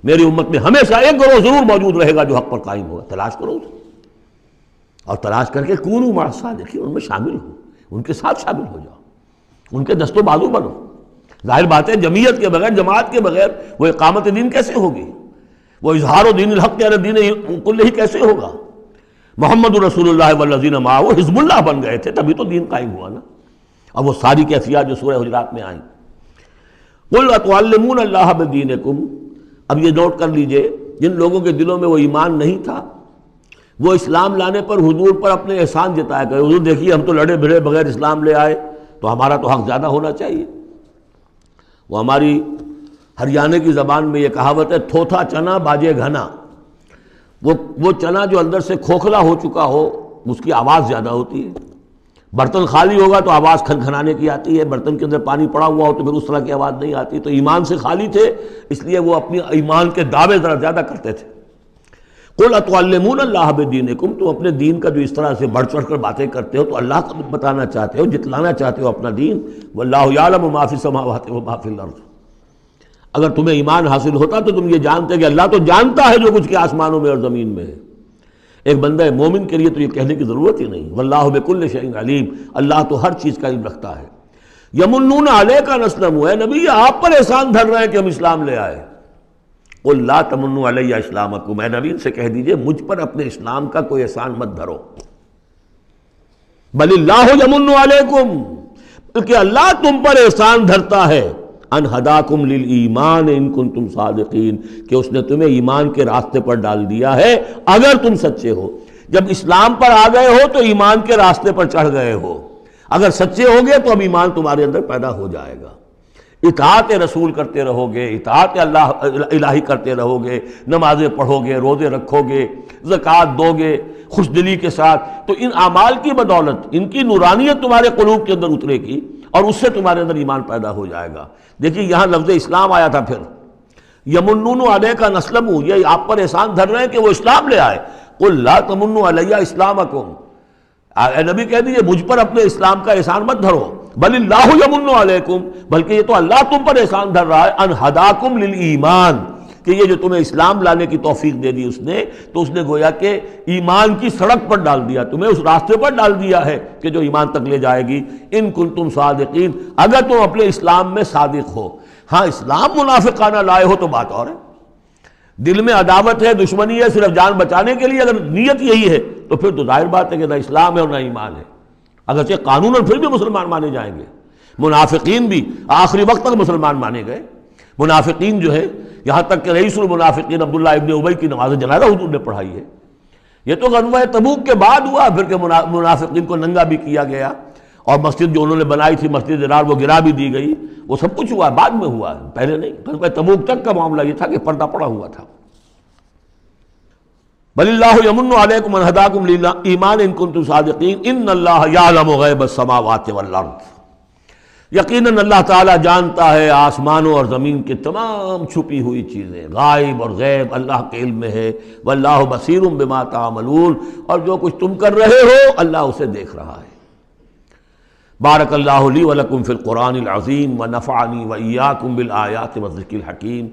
A: میری امت میں ہمیشہ ایک گروہ ضرور موجود رہے گا جو حق پر قائم ہوگا، تلاش کرو اسے، اور تلاش کر کے کونوا مع الصادقین، ان میں شامل ہو، ان کے ساتھ شامل ہو جاؤ، ان کے دست و بازو بنو۔ ظاہر بات ہے جمعیت کے بغیر، جماعت کے بغیر وہ اقامت دین کیسے ہوگی؟ وہ اظہار و دین الحق علی دین کلہ ہی کیسے ہوگا؟ محمد رسول اللہ والذین معہ حزب اللہ بن گئے تھے، تبھی تو دین قائم ہوا نا۔ اب وہ ساری کیفیات جو سورہ حجرات میں آئیں۔ قل اتعلمون اللہ بدینکم، اب یہ نوٹ کر لیجئے، جن لوگوں کے دلوں میں وہ ایمان نہیں تھا، وہ اسلام لانے پر حضور پر اپنے احسان جتایا کرے، حضور دیکھیے ہم تو لڑے بھڑے بغیر اسلام لے آئے، تو ہمارا تو حق زیادہ ہونا چاہیے۔ وہ ہماری ہریانے کی زبان میں یہ کہاوت ہے، تھوتھا چنا باجے گھنا، وہ چنا جو اندر سے کھوکھلا ہو چکا ہو اس کی آواز زیادہ ہوتی ہے، برتن خالی ہوگا تو آواز کھنکھنانے کی آتی ہے، برتن کے اندر پانی پڑا ہوا ہو تو پھر اس طرح کی آواز نہیں آتی۔ تو ایمان سے خالی تھے، اس لیے وہ اپنی ایمان کے دعوے ذرا زیادہ کرتے تھے۔ قل اتعلمون اللہ بدینکم، تم اپنے دین کا جو اس طرح سے بڑھ چڑھ کر باتیں کرتے ہو تو اللہ کا بتانا چاہتے ہو، جتلانا چاہتے ہو اپنا دین۔ واللہ یعلم ما فی السماوات و ما فی الارض، اگر تمہیں ایمان حاصل ہوتا تو تم یہ جانتے کہ اللہ تو جانتا ہے جو کچھ کے آسمانوں میں اور زمین میں ہے۔ ایک بندہ مومن کے لیے تو یہ کہنے کی ضرورت ہی نہیں، واللہ بکل شیء علیم، اللہ تو ہر چیز کا علم رکھتا ہے۔ یمنون علیک ان اسلموا، اے نبی آپ پر احسان دھر رہے ہیں کہ ہم اسلام لے آئے۔ قل لا تمنوا علی اسلامکم، اے نبی سے کہہ دیجئے مجھ پر اپنے اسلام کا کوئی احسان مت دھرو، بل اللہ یمن علیکم، بلکہ اللہ تم پر احسان دھرتا ہے، ان ہداکم للایمان ان کنتم صادقین، کہ اس نے تمہیں ایمان کے راستے پر ڈال دیا ہے اگر تم سچے ہو۔ جب اسلام پر آ گئے ہو تو ایمان کے راستے پر چڑھ گئے ہو، اگر سچے ہوگے تو اب ایمان تمہارے اندر پیدا ہو جائے گا۔ اطاعت رسول کرتے رہو گے، اطاعت اللہ الہی کرتے رہو گے، نمازیں پڑھو گے، روزے رکھو گے، زکوٰۃ دو گے خوش دلی کے ساتھ، تو ان اعمال کی بدولت ان کی نورانیت تمہارے قلوب کے اندر اترے گی اور اس سے تمہارے اندر ایمان پیدا ہو جائے گا۔ دیکھیے یہاں لفظ اسلام آیا تھا، پھر یمنون علیک ان اسلموا، یہ آپ پر احسان دھر رہے ہیں کہ وہ اسلام لے آئے۔ قل لا تمنوا علی اسلامکم، اے نبی کہہ دیجیے مجھ پر اپنے اسلام کا احسان مت دھرو، بل اللہ یمن علیکم، بلکہ یہ تو اللہ تم پر احسان دھر رہا ہے، ان ہداکم للایمان، کہ یہ جو تمہیں اسلام لانے کی توفیق دے دی اس نے، تو اس نے گویا کہ ایمان کی سڑک پر ڈال دیا، تمہیں اس راستے پر ڈال دیا ہے کہ جو ایمان تک لے جائے گی۔ ان کنتم صادقین، اگر تم اپنے اسلام میں صادق ہو۔ ہاں اسلام منافقانہ لائے ہو تو بات اور ہے، دل میں عداوت ہے، دشمنی ہے، صرف جان بچانے کے لیے اگر نیت یہی ہے تو پھر تو ظاہر بات ہے کہ نہ اسلام ہے اور نہ ایمان ہے، اگرچہ قانوناً پھر بھی مسلمان مانے جائیں گے۔ منافقین بھی آخری وقت تک مسلمان مانے گئے، منافقین جو ہے یہاں تک کہ رئیس المنافقین عبداللہ ابن ابی کی نماز جنازہ حضور نے پڑھائی ہے۔ یہ تو غزوہ تبوک کے بعد ہوا، پھر کہ منافقین کو ننگا بھی کیا گیا، اور مسجد جو انہوں نے بنائی تھی مسجد ضرار وہ گرا بھی دی گئی، وہ سب کچھ ہوا بعد میں ہوا، پہلے نہیں۔ غزوہ تبوک تک کا معاملہ یہ تھا کہ پردہ پڑا ہوا تھا۔ بل اللہ یمن علیکم ان ہداکم للایمان ان کنتم صادقین ان اللہ یعلم غیب السماوات والارض، یقیناً اللہ تعالیٰ جانتا ہے آسمانوں اور زمین کی تمام چھپی ہوئی چیزیں، غائب اور غیب اللہ کے علم میں ہے۔ واللہ بصیر بما تعملون، اور جو کچھ تم کر رہے ہو اللہ اسے دیکھ رہا ہے۔ بارک اللہ لی ولکم فی القرآن العظیم ونفعنی وإیاکم بالآیات والذکر الحکیم۔